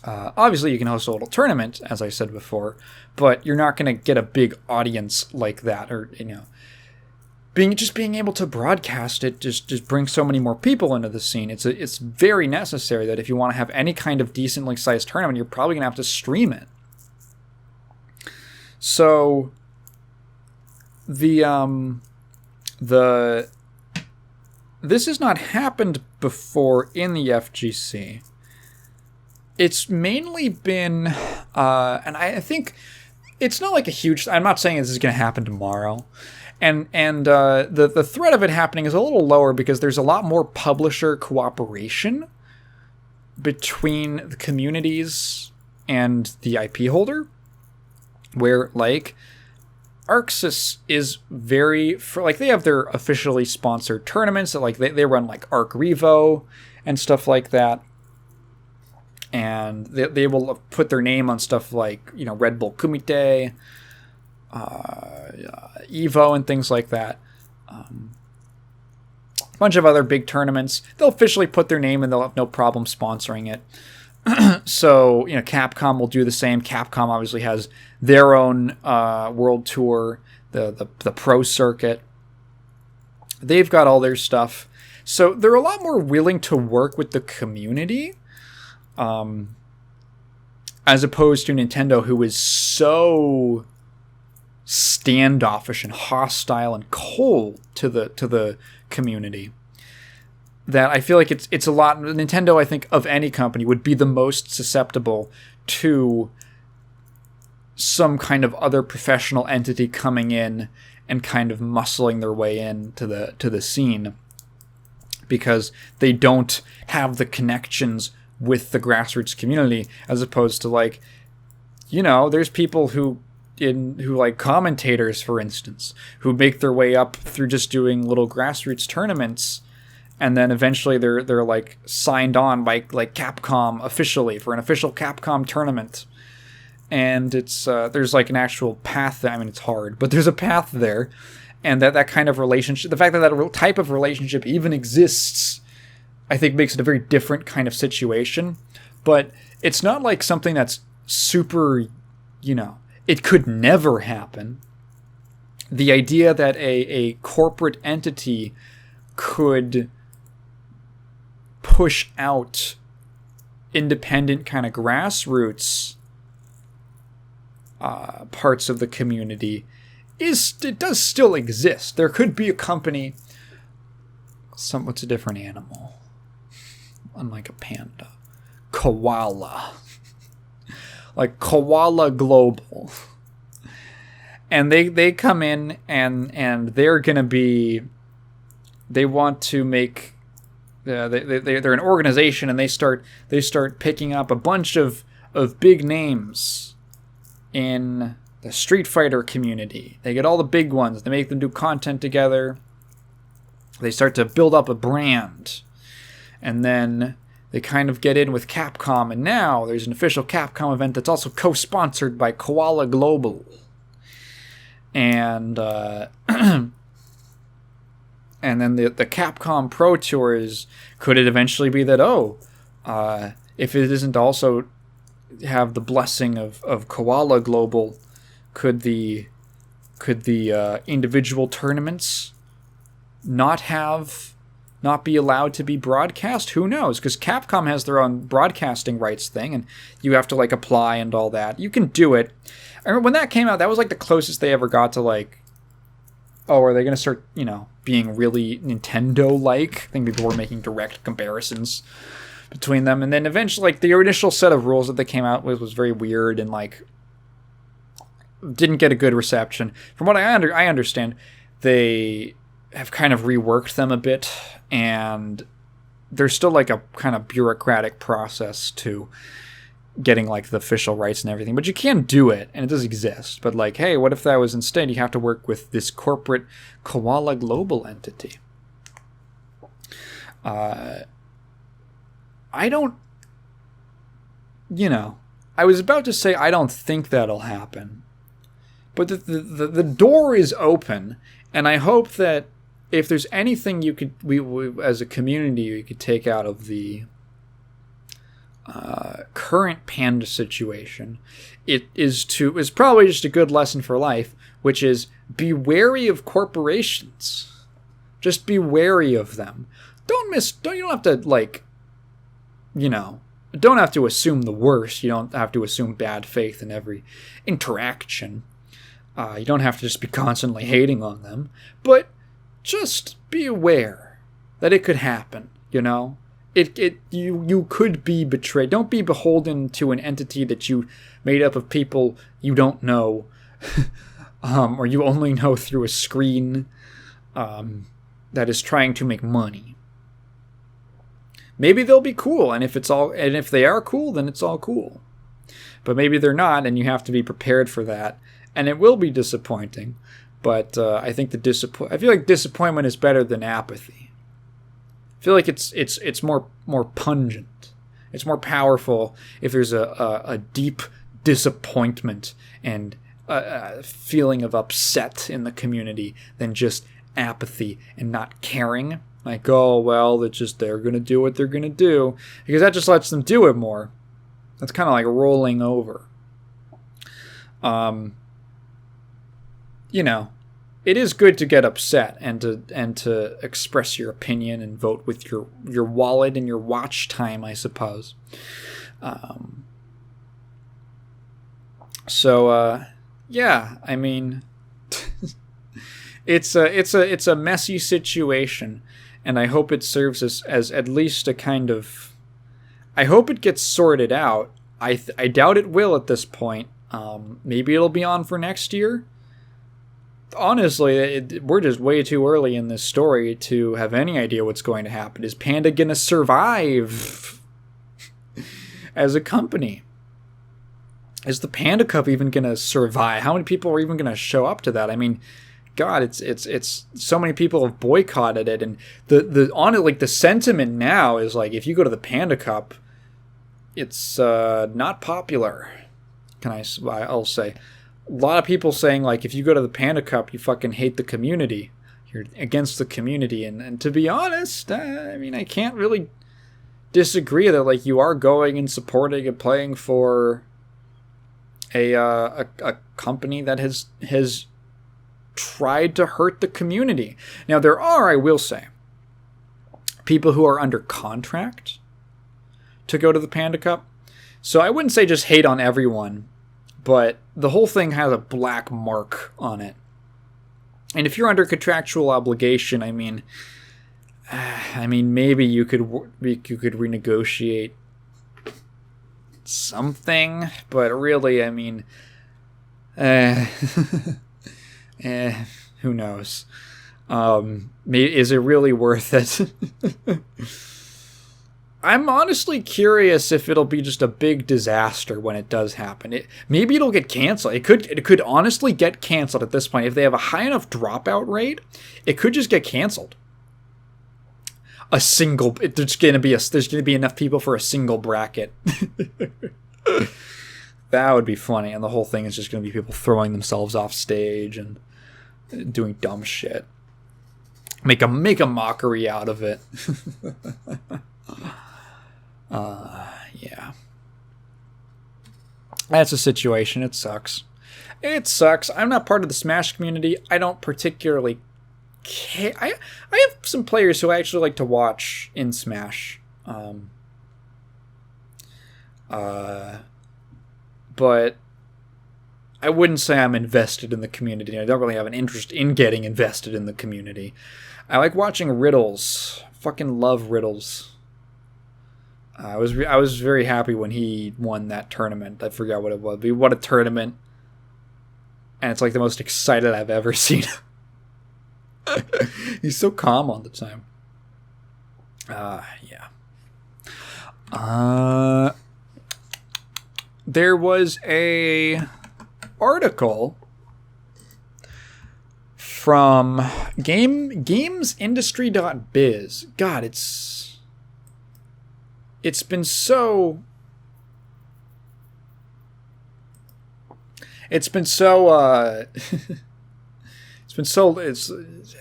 Obviously you can host a little tournament, as I said before, but you're not gonna get a big audience like that, or being able to broadcast it just brings so many more people into the scene. It's very necessary that if you want to have any kind of decently sized tournament, you're probably gonna have to stream it. So this has not happened before in the FGC. It's mainly been, and I think it's not like a huge. I'm not saying this is going to happen tomorrow, and the threat of it happening is a little lower because there's a lot more publisher cooperation between the communities and the IP holder, where like Arxis is they have their officially sponsored tournaments that like they run like Arc Revo and stuff like that, and they will put their name on stuff like Red Bull Kumite, Evo and things like that. A bunch of other big tournaments, they'll officially put their name and they'll have no problem sponsoring it. So, Capcom will do the same. Capcom obviously has their own world tour, the pro circuit. They've got all their stuff. So they're a lot more willing to work with the community, as opposed to Nintendo, who is so standoffish and hostile and cold to the community, that I feel like it's a lot. Nintendo, I think, of any company, would be the most susceptible to some kind of other professional entity coming in and kind of muscling their way in to the scene, because they don't have the connections with the grassroots community, as opposed to like, there's people who like commentators, for instance, who make their way up through just doing little grassroots tournaments. And then eventually they're like signed on by like Capcom officially for an official Capcom tournament. And it's there's like an actual path. I mean, it's hard, but there's a path there. And that kind of relationship, the fact that that type of relationship even exists, I think makes it a very different kind of situation. But it's not like something that's super, it could never happen. The idea that a corporate entity could push out independent kind of grassroots parts of the community it does still exist. There could be a company. What's a different animal? Unlike a panda, koala, like Koala Global, and they come in and they're gonna be. They want to make. They're an organization, and they start picking up a bunch of big names in the Street Fighter community. They get all the big ones. They make them do content together. They start to build up a brand. And then they kind of get in with Capcom. And now there's an official Capcom event that's also co-sponsored by Koala Global. And and then the Capcom Pro Tours, could it eventually be that, if it isn't also have the blessing of Koala Global, could the individual tournaments not be allowed to be broadcast? Who knows? Because Capcom has their own broadcasting rights thing, and you have to apply and all that. You can do it. I remember when that came out, that was the closest they ever got to are they going to start being really Nintendo-like? I think people were making direct comparisons between them, and then eventually the initial set of rules that they came out with was very weird and didn't get a good reception. From what I understand, they have kind of reworked them a bit, and there's still a kind of bureaucratic process to getting the official rights and everything, but you can do it, and it does exist. But hey, what if that was instead you have to work with this corporate Koala Global entity? I don't, I was about to say I don't think that'll happen, but the door is open, and I hope that if there's anything we as a community we could take out of the current Panda situation, is probably just a good lesson for life, which is be wary of corporations. Just be wary of them. You don't have to don't have to assume the worst. You don't have to assume bad faith in every interaction. You don't have to just be constantly hating on them, but just be aware that it could happen. You could be betrayed. Don't be beholden to an entity that you made up of people you don't know, or you only know through a screen, that is trying to make money. Maybe they'll be cool, and if they are cool, then it's all cool. But maybe they're not, and you have to be prepared for that. And it will be disappointing, but I think I feel like disappointment is better than apathy. I feel like it's more pungent. It's more powerful if there's a deep disappointment and a feeling of upset in the community than just apathy and not caring. Oh, well, they're going to do what they're going to do. Because that just lets them do it more. That's kind of like rolling over. It is good to get upset and to express your opinion and vote with your wallet and your watch time, I suppose. Yeah, I mean, it's a messy situation, and I hope it serves as at least a kind of. I hope it gets sorted out. I doubt it will at this point. Maybe it'll be on for next year. Honestly, we're just way too early in this story to have any idea what's going to happen. Is Panda going to survive as a company? Is the Panda Cup even going to survive? How many people are even going to show up to that? I mean, God, it's so many people have boycotted it, and the sentiment now is if you go to the Panda Cup, it's not popular. I'll say. a lot of people saying, like, if you go to the Panda Cup, you fucking hate the community. You're against the community. And to be honest, I mean, I can't really disagree that, like, you are going and supporting and playing for a company that has tried to hurt the community. Now, there are, I will say, people who are under contract to go to the Panda Cup. So I wouldn't say just hate on everyone, but the whole thing has a black mark on it. And if you're under contractual obligation, I mean, maybe you could renegotiate something, but really, I mean, who knows? Is it really worth it? I'm honestly curious if it'll be just a big disaster when it does happen. Maybe it'll get canceled. It could honestly get canceled at this point. If they have a high enough dropout rate, it could just get canceled. There's gonna be enough people for a single bracket. That would be funny, and the whole thing is just gonna be people throwing themselves off stage and doing dumb shit. Make a mockery out of it. Yeah. That's a situation. It sucks. I'm not part of the Smash community. I don't particularly care. I have some players who I actually like to watch in Smash. But I wouldn't say I'm invested in the community. I don't really have an interest in getting invested in the community. I like watching Riddles. Fucking love Riddles. I was very happy when he won that tournament. I forgot what it was. But what a tournament. And it's like the most excited I've ever seen him. He's so calm all the time. Yeah. There was a article from gamesindustry.biz. God, it's been so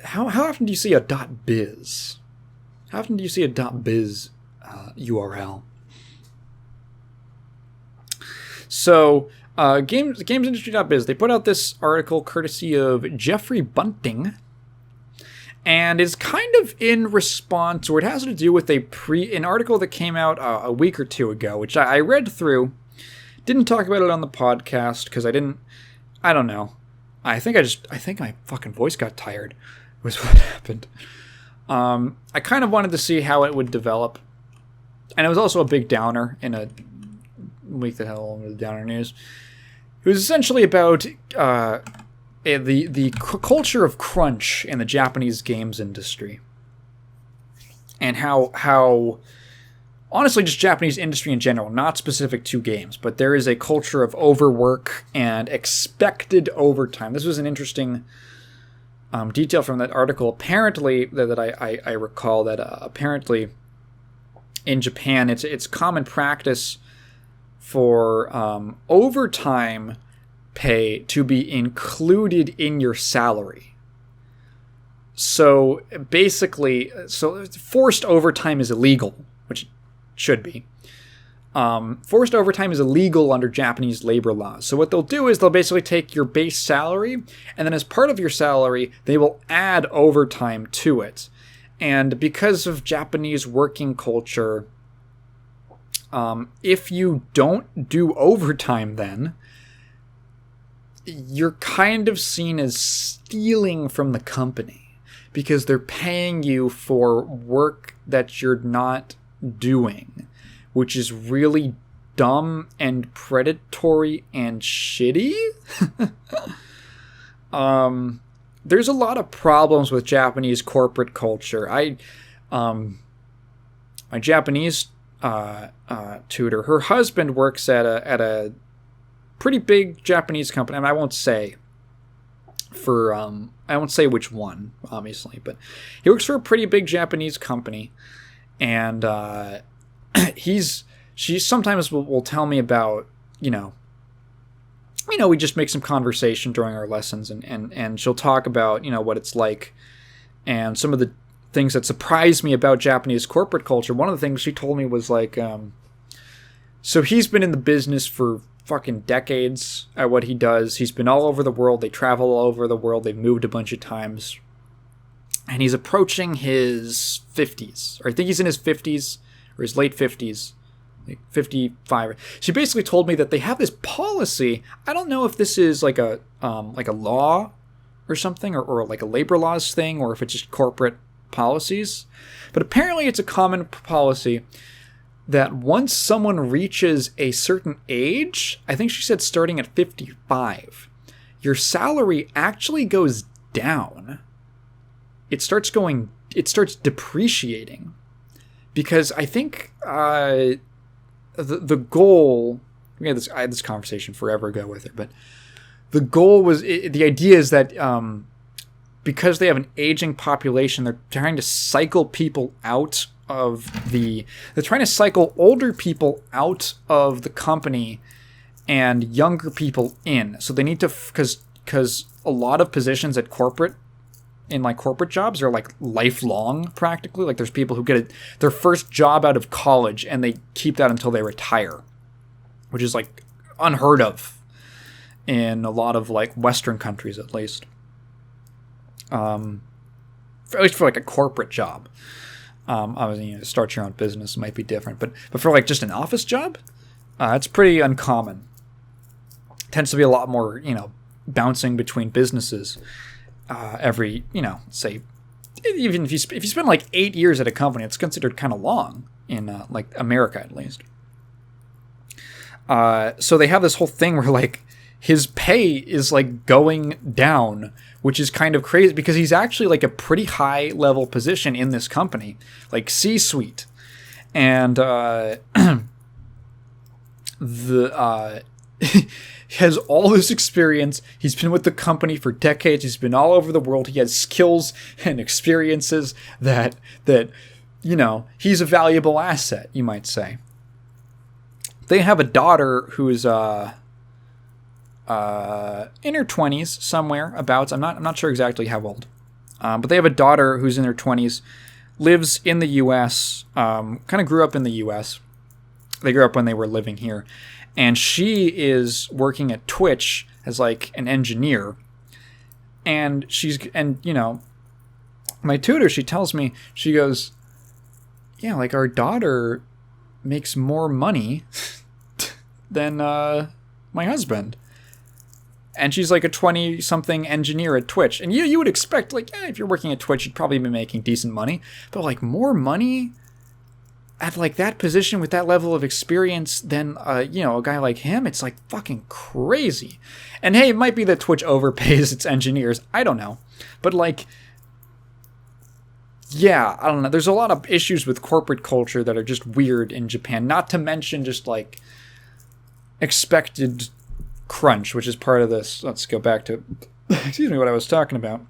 how often do you see a .biz? How often do you see a .biz URL? So, gamesindustry.biz, they put out this article courtesy of Jeffrey Bunting, and is kind of in response, or it has to do with an article that came out a week or two ago, which I read through. Didn't talk about it on the podcast because I don't know. I think my fucking voice got tired, was what happened. I kind of wanted to see how it would develop. And it was also a big downer in a week that had a long the downer news. It was essentially about the culture of crunch in the Japanese games industry. And how honestly, just Japanese industry in general, not specific to games, but there is a culture of overwork and expected overtime. This was an interesting detail from that article. Apparently, that I recall that apparently in Japan, it's common practice for overtime pay to be included in your salary. So basically, forced overtime is illegal, which it should be. Forced overtime is illegal under Japanese labor laws. So what they'll do is they'll basically take your base salary, and then as part of your salary, they will add overtime to it. And because of Japanese working culture, if you don't do overtime then, you're kind of seen as stealing from the company because they're paying you for work that you're not doing, which is really dumb and predatory and shitty. There's a lot of problems with Japanese corporate culture. My Japanese tutor, her husband works at a pretty big Japanese company. I mean, I won't say which one, obviously, but he works for a pretty big Japanese company, and she sometimes will tell me about, we just make some conversation during our lessons, and she'll talk about, what it's like and some of the things that surprised me about Japanese corporate culture. One of the things she told me was like, so he's been in the business for fucking decades at what he does. He's been all over the world. They travel all over the world. They've moved a bunch of times. And he's approaching his 50s. Or I think he's in his 50s or his late 50s. Like 55. She basically told me that they have this policy. I don't know if this is like a law or something, or like a labor laws thing, or if it's just corporate policies. But apparently it's a common policy that once someone reaches a certain age, I think she said starting at 55, your salary actually goes down. It starts depreciating. Because I think the goal, I had this conversation forever ago with her, but the goal was, the idea is that because they have an aging population, they're trying to cycle people out of they're trying to cycle older people out of the company and younger people in. So they need to, because a lot of positions at corporate jobs are like lifelong practically. Like there's people who get their first job out of college and they keep that until they retire, which is like unheard of in a lot of like Western countries, at least. At least for like a corporate job. Obviously, start your own business might be different, but for like just an office job, it's pretty uncommon. Tends to be a lot more, bouncing between businesses every, say, even if you spend like 8 years at a company, it's considered kind of long in like America, at least. So they have this whole thing where like his pay is like going down, which is kind of crazy because he's actually like a pretty high level position in this company, like C-suite. And has all this experience. He's been with the company for decades. He's been all over the world. He has skills and experiences that he's a valuable asset, you might say. They have a daughter who's in her 20s somewhere abouts. I'm not sure exactly how old. But they have a daughter who's in her 20s, lives in the US, kind of grew up in the US. They grew up when they were living here. And she is working at Twitch as like an engineer. And my tutor, she tells me, she goes, yeah, like our daughter makes more money than my husband. And she's like a 20-something engineer at Twitch. And you would expect, like, if you're working at Twitch, you'd probably be making decent money. But like more money at like that position with that level of experience than a guy like him, it's like fucking crazy. And hey, it might be that Twitch overpays its engineers. I don't know. But like, yeah, I don't know. There's a lot of issues with corporate culture that are just weird in Japan. Not to mention just like expected crunch, which is part of this. Let's go back to excuse me, what I was talking about.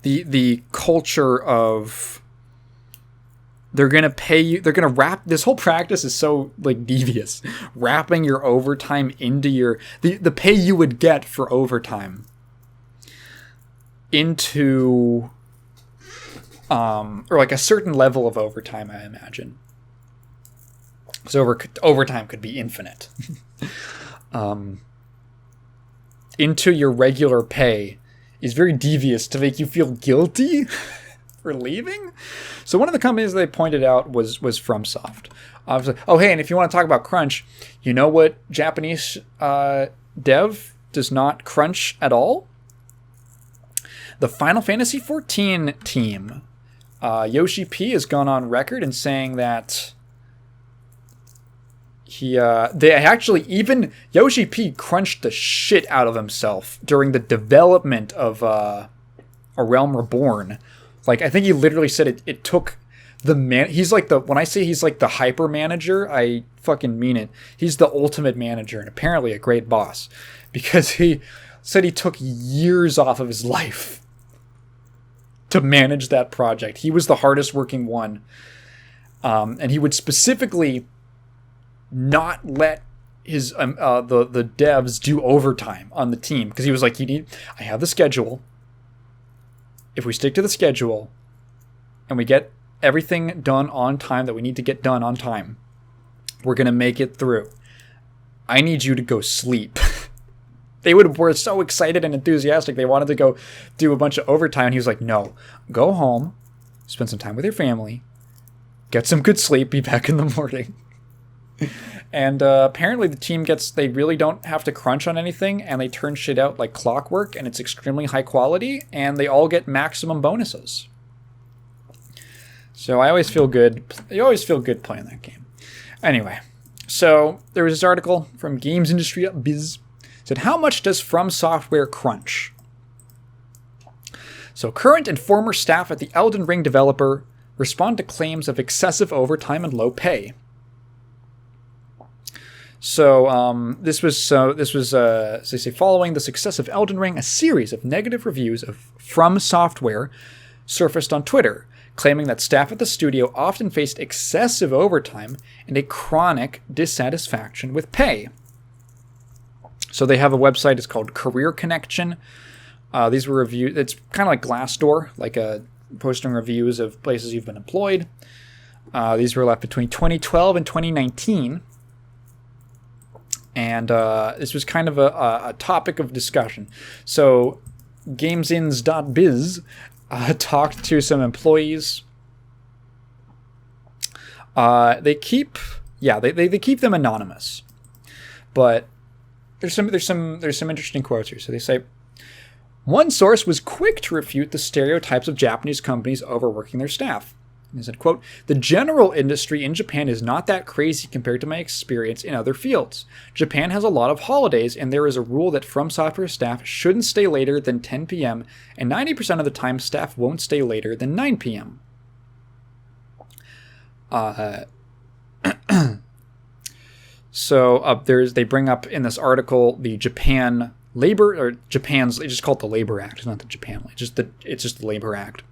The culture of they're going to pay you, they're going to wrap, this whole practice is so like devious, wrapping your overtime into the pay you would get for overtime into or like a certain level of overtime, I imagine. So overtime could be infinite. Into your regular pay is very devious to make you feel guilty for leaving. So one of the companies they pointed out was FromSoft. Oh, hey, and if you want to talk about crunch, you know what Japanese dev does not crunch at all? The Final Fantasy XIV team. Yoshi P has gone on record in saying that they actually, even Yoshi P crunched the shit out of himself during the development of A Realm Reborn. Like, I think he literally said it took he's like when I say he's like the hyper manager, I fucking mean it. He's the ultimate manager and apparently a great boss, because he said he took years off of his life to manage that project. He was the hardest working one. And he would specifically not let the devs do overtime on the team, because he was like, I have the schedule. If we stick to the schedule and we get everything done on time that we need to get done on time, we're going to make it through. I need you to go sleep. They were so excited and enthusiastic. They wanted to go do a bunch of overtime. And he was like, no, go home, spend some time with your family, get some good sleep, be back in the morning. And apparently the team they really don't have to crunch on anything, and they turn shit out like clockwork, and it's extremely high quality, and they all get maximum bonuses. So I always feel good. You always feel good playing that game. Anyway, so there was this article from Games Industry Biz. It said, how much does From Software crunch? So current and former staff at the Elden Ring developer respond to claims of excessive overtime and low pay. So this was they say, following the success of Elden Ring, a series of negative reviews of From Software surfaced on Twitter, claiming that staff at the studio often faced excessive overtime and a chronic dissatisfaction with pay. So they have a website. It's called Career Connection. These were reviews. It's kind of like Glassdoor, like posting reviews of places you've been employed. These were left between 2012 and 2019. And this was kind of a topic of discussion. So GamesIns.biz talked to some employees. They keep them anonymous, but there's some interesting quotes here. So they say, one source was quick to refute the stereotypes of Japanese companies overworking their staff. He said, quote, the general industry in Japan is not that crazy compared to my experience in other fields. Japan has a lot of holidays, and there is a rule that From Software staff shouldn't stay later than 10 p.m., and 90% of the time staff won't stay later than 9 p.m. So they bring up in this article the Japan's, they just call it the Labor Act. It's not the Japan, it's just the Labor Act.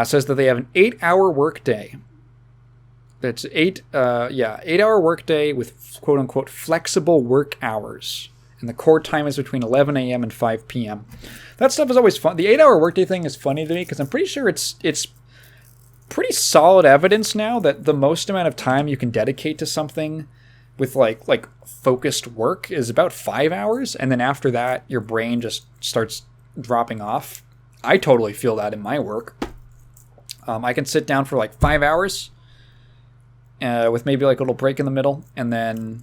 Says that they have an 8-hour workday. That's 8-hour workday with quote unquote flexible work hours, and the core time is between 11 a.m. and 5 p.m. That stuff is always fun. The 8-hour workday thing is funny to me because I'm pretty sure it's pretty solid evidence now that the most amount of time you can dedicate to something with like focused work is about 5 hours, and then after that your brain just starts dropping off. I totally feel that in my work. I can sit down for like 5 hours with maybe like a little break in the middle, and then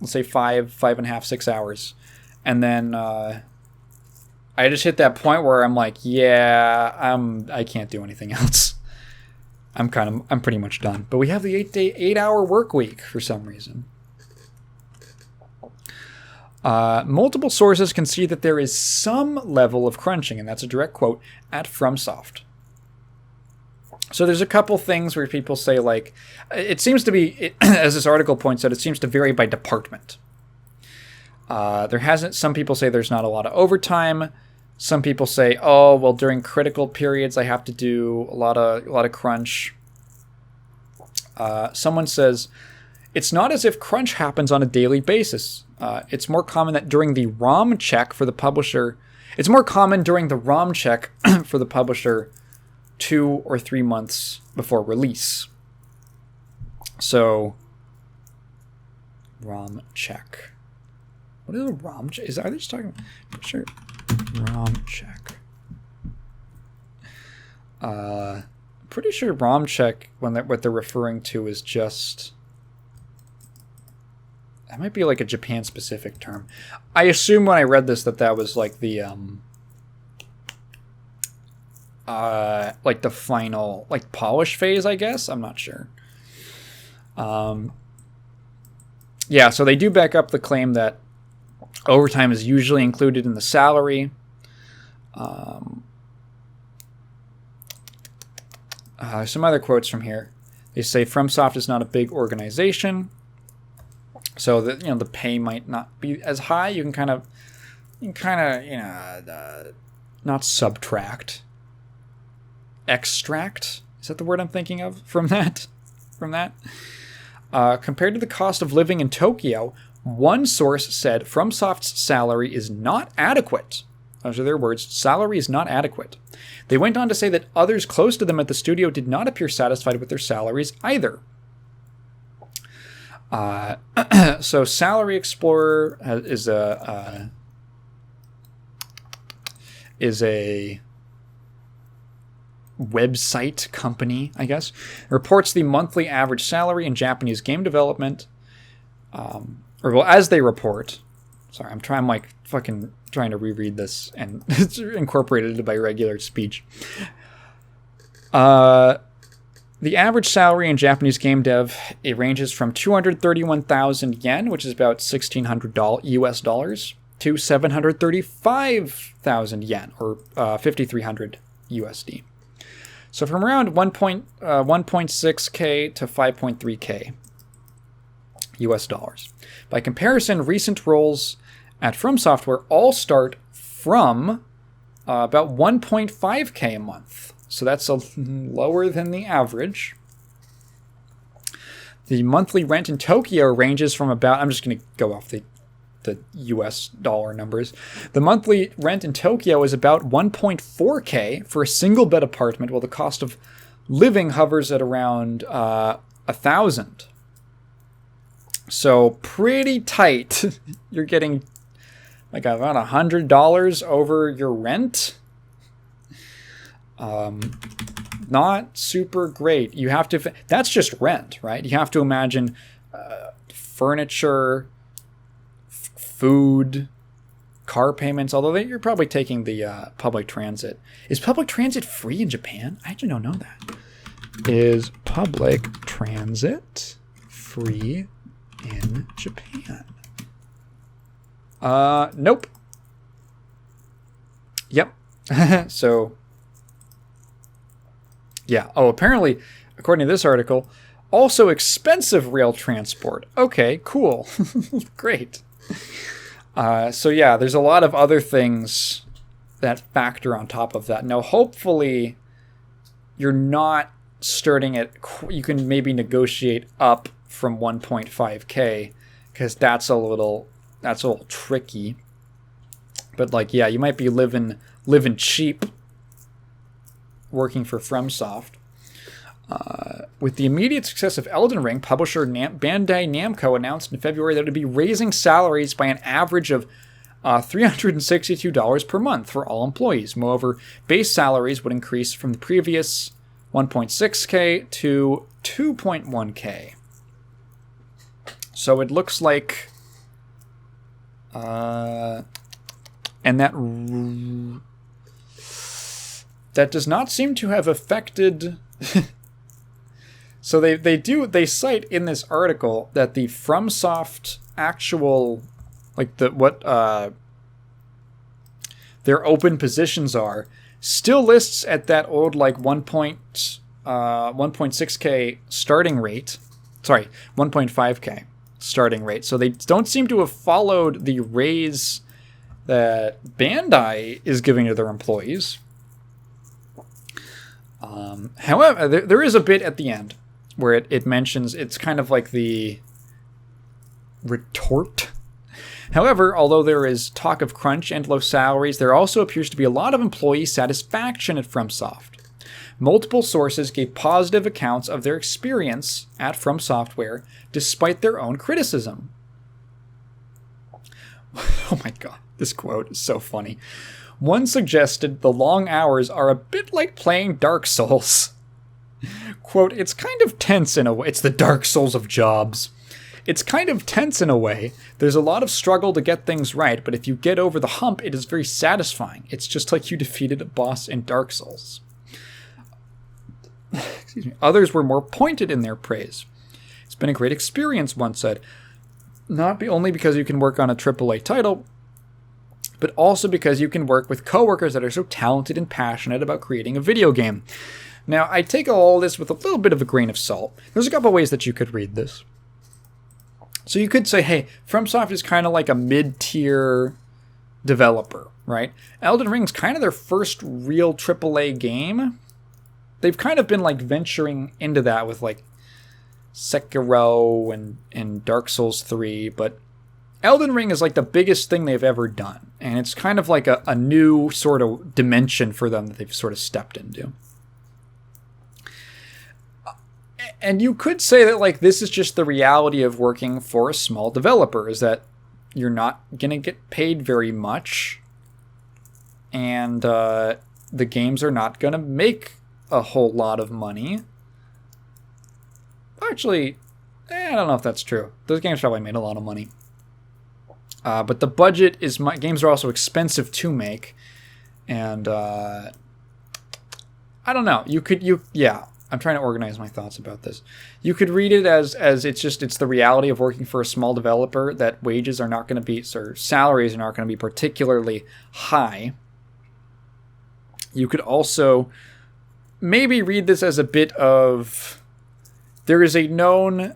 let's say 5.5, 6 hours. And then I just hit that point where I'm like, I can't do anything else. I'm pretty much done. But we have the 8-hour work week for some reason. Multiple sources can see that there is some level of crunching, and that's a direct quote, at FromSoft. So there's a couple things where people say, like, it seems to be, as this article points out, it seems to vary by department. Some people say there's not a lot of overtime. Some people say, oh, well, during critical periods, I have to do a lot of crunch. Someone says, it's not as if crunch happens on a daily basis. It's more common that during the ROM check for the publisher, 2 or 3 months before release. So, ROM check. What is a ROM check? Are they just talking? Sure. ROM check. Pretty sure ROM check, what they're referring to is just. That might be like a Japan specific term. I assume when I read this that was like the like the final like polish phase, I guess. I'm not sure. Yeah, so they do back up the claim that overtime is usually included in the salary. Some other quotes from here. They say FromSoft is not a big organization, so that the pay might not be as high. You can kind of not subtract, extract. Is that the word I'm thinking of from that? Compared to the cost of living in Tokyo, one source said FromSoft's salary is not adequate. Those are their words. Salary is not adequate. They went on to say that others close to them at the studio did not appear satisfied with their salaries either. So Salary Explorer is a website company, I guess. It reports the monthly average salary in Japanese game development. As they report. Sorry, I'm trying to reread this and it's incorporated into my regular speech. The average salary in Japanese game dev, it ranges from 231,000 yen, which is about $1,600 US dollars, to 735,000 yen, or 5,300 USD. So from around 1.6K to 5.3K US dollars. By comparison, recent roles at From Software all start from about 1.5K a month. So that's lower than the average. The monthly rent in Tokyo ranges from about, I'm just going to go off the US dollar numbers. The monthly rent in Tokyo is about 1.4K for a single bed apartment, while the cost of living hovers at around 1,000. So pretty tight. You're getting like about $100 over your rent. Not super great. You have to, that's just rent, right? You have to imagine furniture, food, car payments, although you're probably taking the public transit. Is public transit free in Japan? I actually don't know that. Is public transit free in Japan? Nope. Yep. So, yeah. Oh, apparently, according to this article, also expensive rail transport. Okay, cool. Great. So yeah, there's a lot of other things that factor on top of that. Now, hopefully, you're not starting at, you can maybe negotiate up from 1.5K, because that's a little tricky. But like, yeah, you might be living cheap working for FromSoft. With the immediate success of Elden Ring, publisher Bandai Namco announced in February that it would be raising salaries by an average of $362 per month for all employees. Moreover, base salaries would increase from the previous 1.6K to 2.1K. So it looks like, and that does not seem to have affected. So they cite in this article that the FromSoft actual, like their open positions are, still lists at that old like 1.6K starting rate. Sorry, 1.5K starting rate. So they don't seem to have followed the raise that Bandai is giving to their employees. However, there is a bit at the end where it mentions, it's kind of like the retort. However, although there is talk of crunch and low salaries, there also appears to be a lot of employee satisfaction at FromSoft. Multiple sources gave positive accounts of their experience at From Software, despite their own criticism. Oh my god, this quote is so funny. One suggested the long hours are a bit like playing Dark Souls. Quote, it's kind of tense in a way. It's the Dark Souls of jobs. It's kind of tense in a way. There's a lot of struggle to get things right, but if you get over the hump, it is very satisfying. It's just like you defeated a boss in Dark Souls. Excuse me. Others were more pointed in their praise. It's been a great experience, one said. Not only because you can work on a AAA title, but also because you can work with coworkers that are so talented and passionate about creating a video game. Now, I take all this with a little bit of a grain of salt. There's a couple ways that you could read this. So you could say, hey, FromSoft is kind of like a mid-tier developer, right? Elden Ring's kind of their first real AAA game. They've kind of been like venturing into that with like Sekiro and Dark Souls 3, but Elden Ring is like the biggest thing they've ever done, and it's kind of like a new sort of dimension for them that they've sort of stepped into. And you could say that like this is just the reality of working for a small developer, is that you're not gonna get paid very much, and the games are not gonna make a whole lot of money. Actually, I don't know if that's true. Those games probably made a lot of money. But the budget is... games are also expensive to make. And, I don't know. Yeah, I'm trying to organize my thoughts about this. You could read it as it's the reality of working for a small developer, that wages are not going to be... or salaries are not going to be particularly high. You could also maybe read this as a bit of... there is a known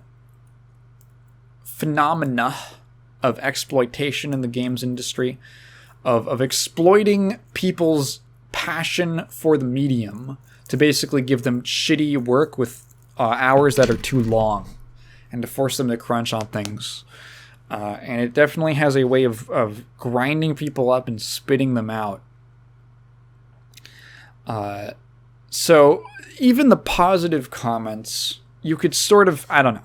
phenomena of exploitation in the games industry, of exploiting people's passion for the medium to basically give them shitty work with hours that are too long, and to force them to crunch on things. And it definitely has a way of grinding people up and spitting them out. So even the positive comments, you could sort of, I don't know.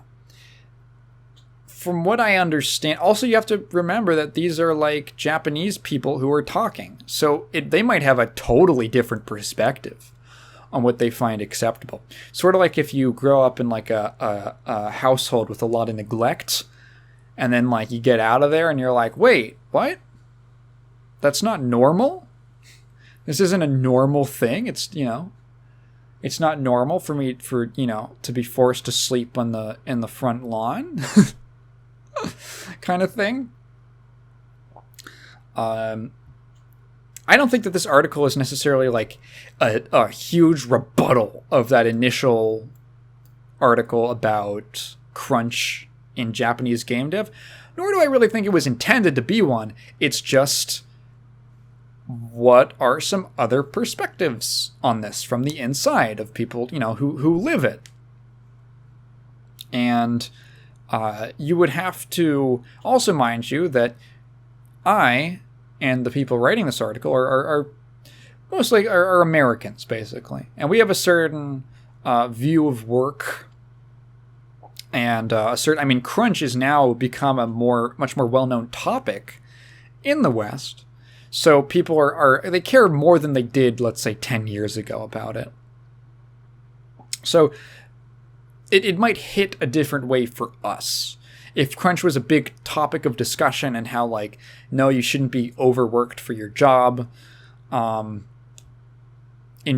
From what I understand, also you have to remember that these are like Japanese people who are talking. So they might have a totally different perspective on what they find acceptable. Sort of like if you grow up in like a household with a lot of neglect, and then like you get out of there and you're like, wait, what? That's not normal? This isn't a normal thing. It's, it's not normal for me to be forced to sleep in the front lawn. Kind of thing. I don't think that this article is necessarily like a huge rebuttal of that initial article about crunch in Japanese game dev, nor do I really think it was intended to be one. It's just, what are some other perspectives on this from the inside of people, who live it? And you would have to also mind you that I and the people writing this article are mostly are Americans, basically. And we have a certain view of work. And crunch has now become a much more well-known topic in the West. So people they care more than they did, let's say, 10 years ago about it. So it might hit a different way for us. If crunch was a big topic of discussion and how, like, no, you shouldn't be overworked for your job. In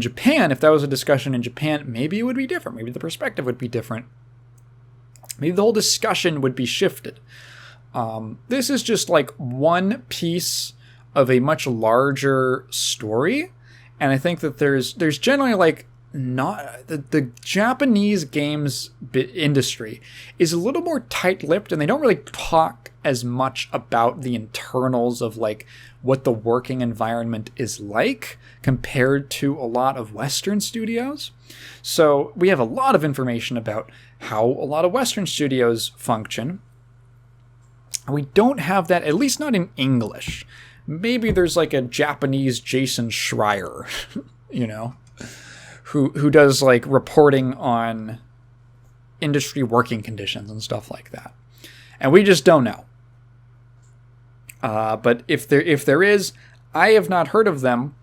Japan, if that was a discussion in Japan, maybe it would be different. Maybe the perspective would be different. Maybe the whole discussion would be shifted. This is just like one piece of a much larger story. And I think that there's generally like not the Japanese games industry is a little more tight-lipped, and they don't really talk as much about the internals of like what the working environment is like compared to a lot of Western studios. So we have a lot of information about how a lot of Western studios function. We don't have that, at least not in English. Maybe there's like a Japanese Jason Schreier, who does like reporting on industry working conditions and stuff like that. And we just don't know. But if there is, I have not heard of them,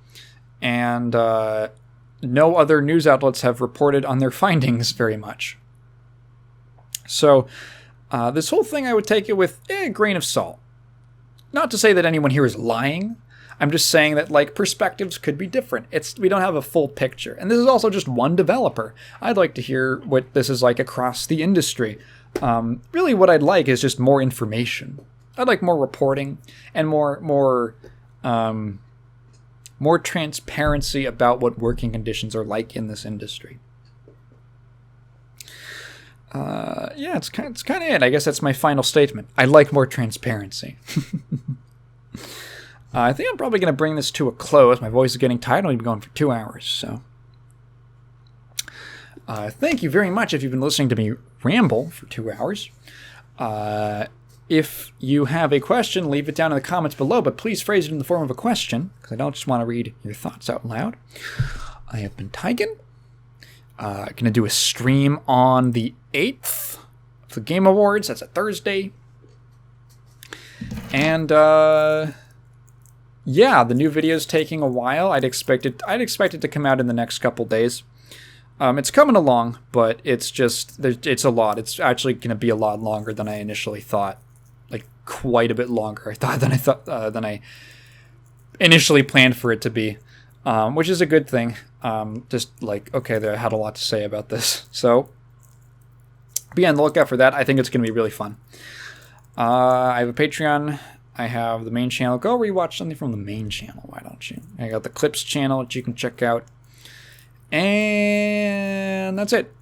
and no other news outlets have reported on their findings very much. So this whole thing, I would take it with a grain of salt. Not to say that anyone here is lying. I'm just saying that like perspectives could be different. We don't have a full picture. And this is also just one developer. I'd like to hear what this is like across the industry. Really what I'd like is just more information. I'd like more reporting and more transparency about what working conditions are like in this industry. It's kind of it. I guess that's my final statement. I'd like more transparency. I think I'm probably going to bring this to a close. My voice is getting tired. I'll be going for 2 hours. So, thank you very much if you've been listening to me ramble for 2 hours. If you have a question, leave it down in the comments below, but please phrase it in the form of a question, because I don't just want to read your thoughts out loud. I have been Tygan. Going to do a stream on the 8th of the Game Awards. That's a Thursday. And, yeah, the new video is taking a while. I'd expect it to come out in the next couple days. It's coming along, but it's a lot. It's actually going to be a lot longer than I initially thought. Like, quite a bit longer than I initially planned for it to be, which is a good thing. Just like, okay, I had a lot to say about this. So, be on the lookout for that. I think it's going to be really fun. I have a Patreon. I have the main channel. Go rewatch something from the main channel, why don't you? I got the Clips channel that you can check out. And that's it.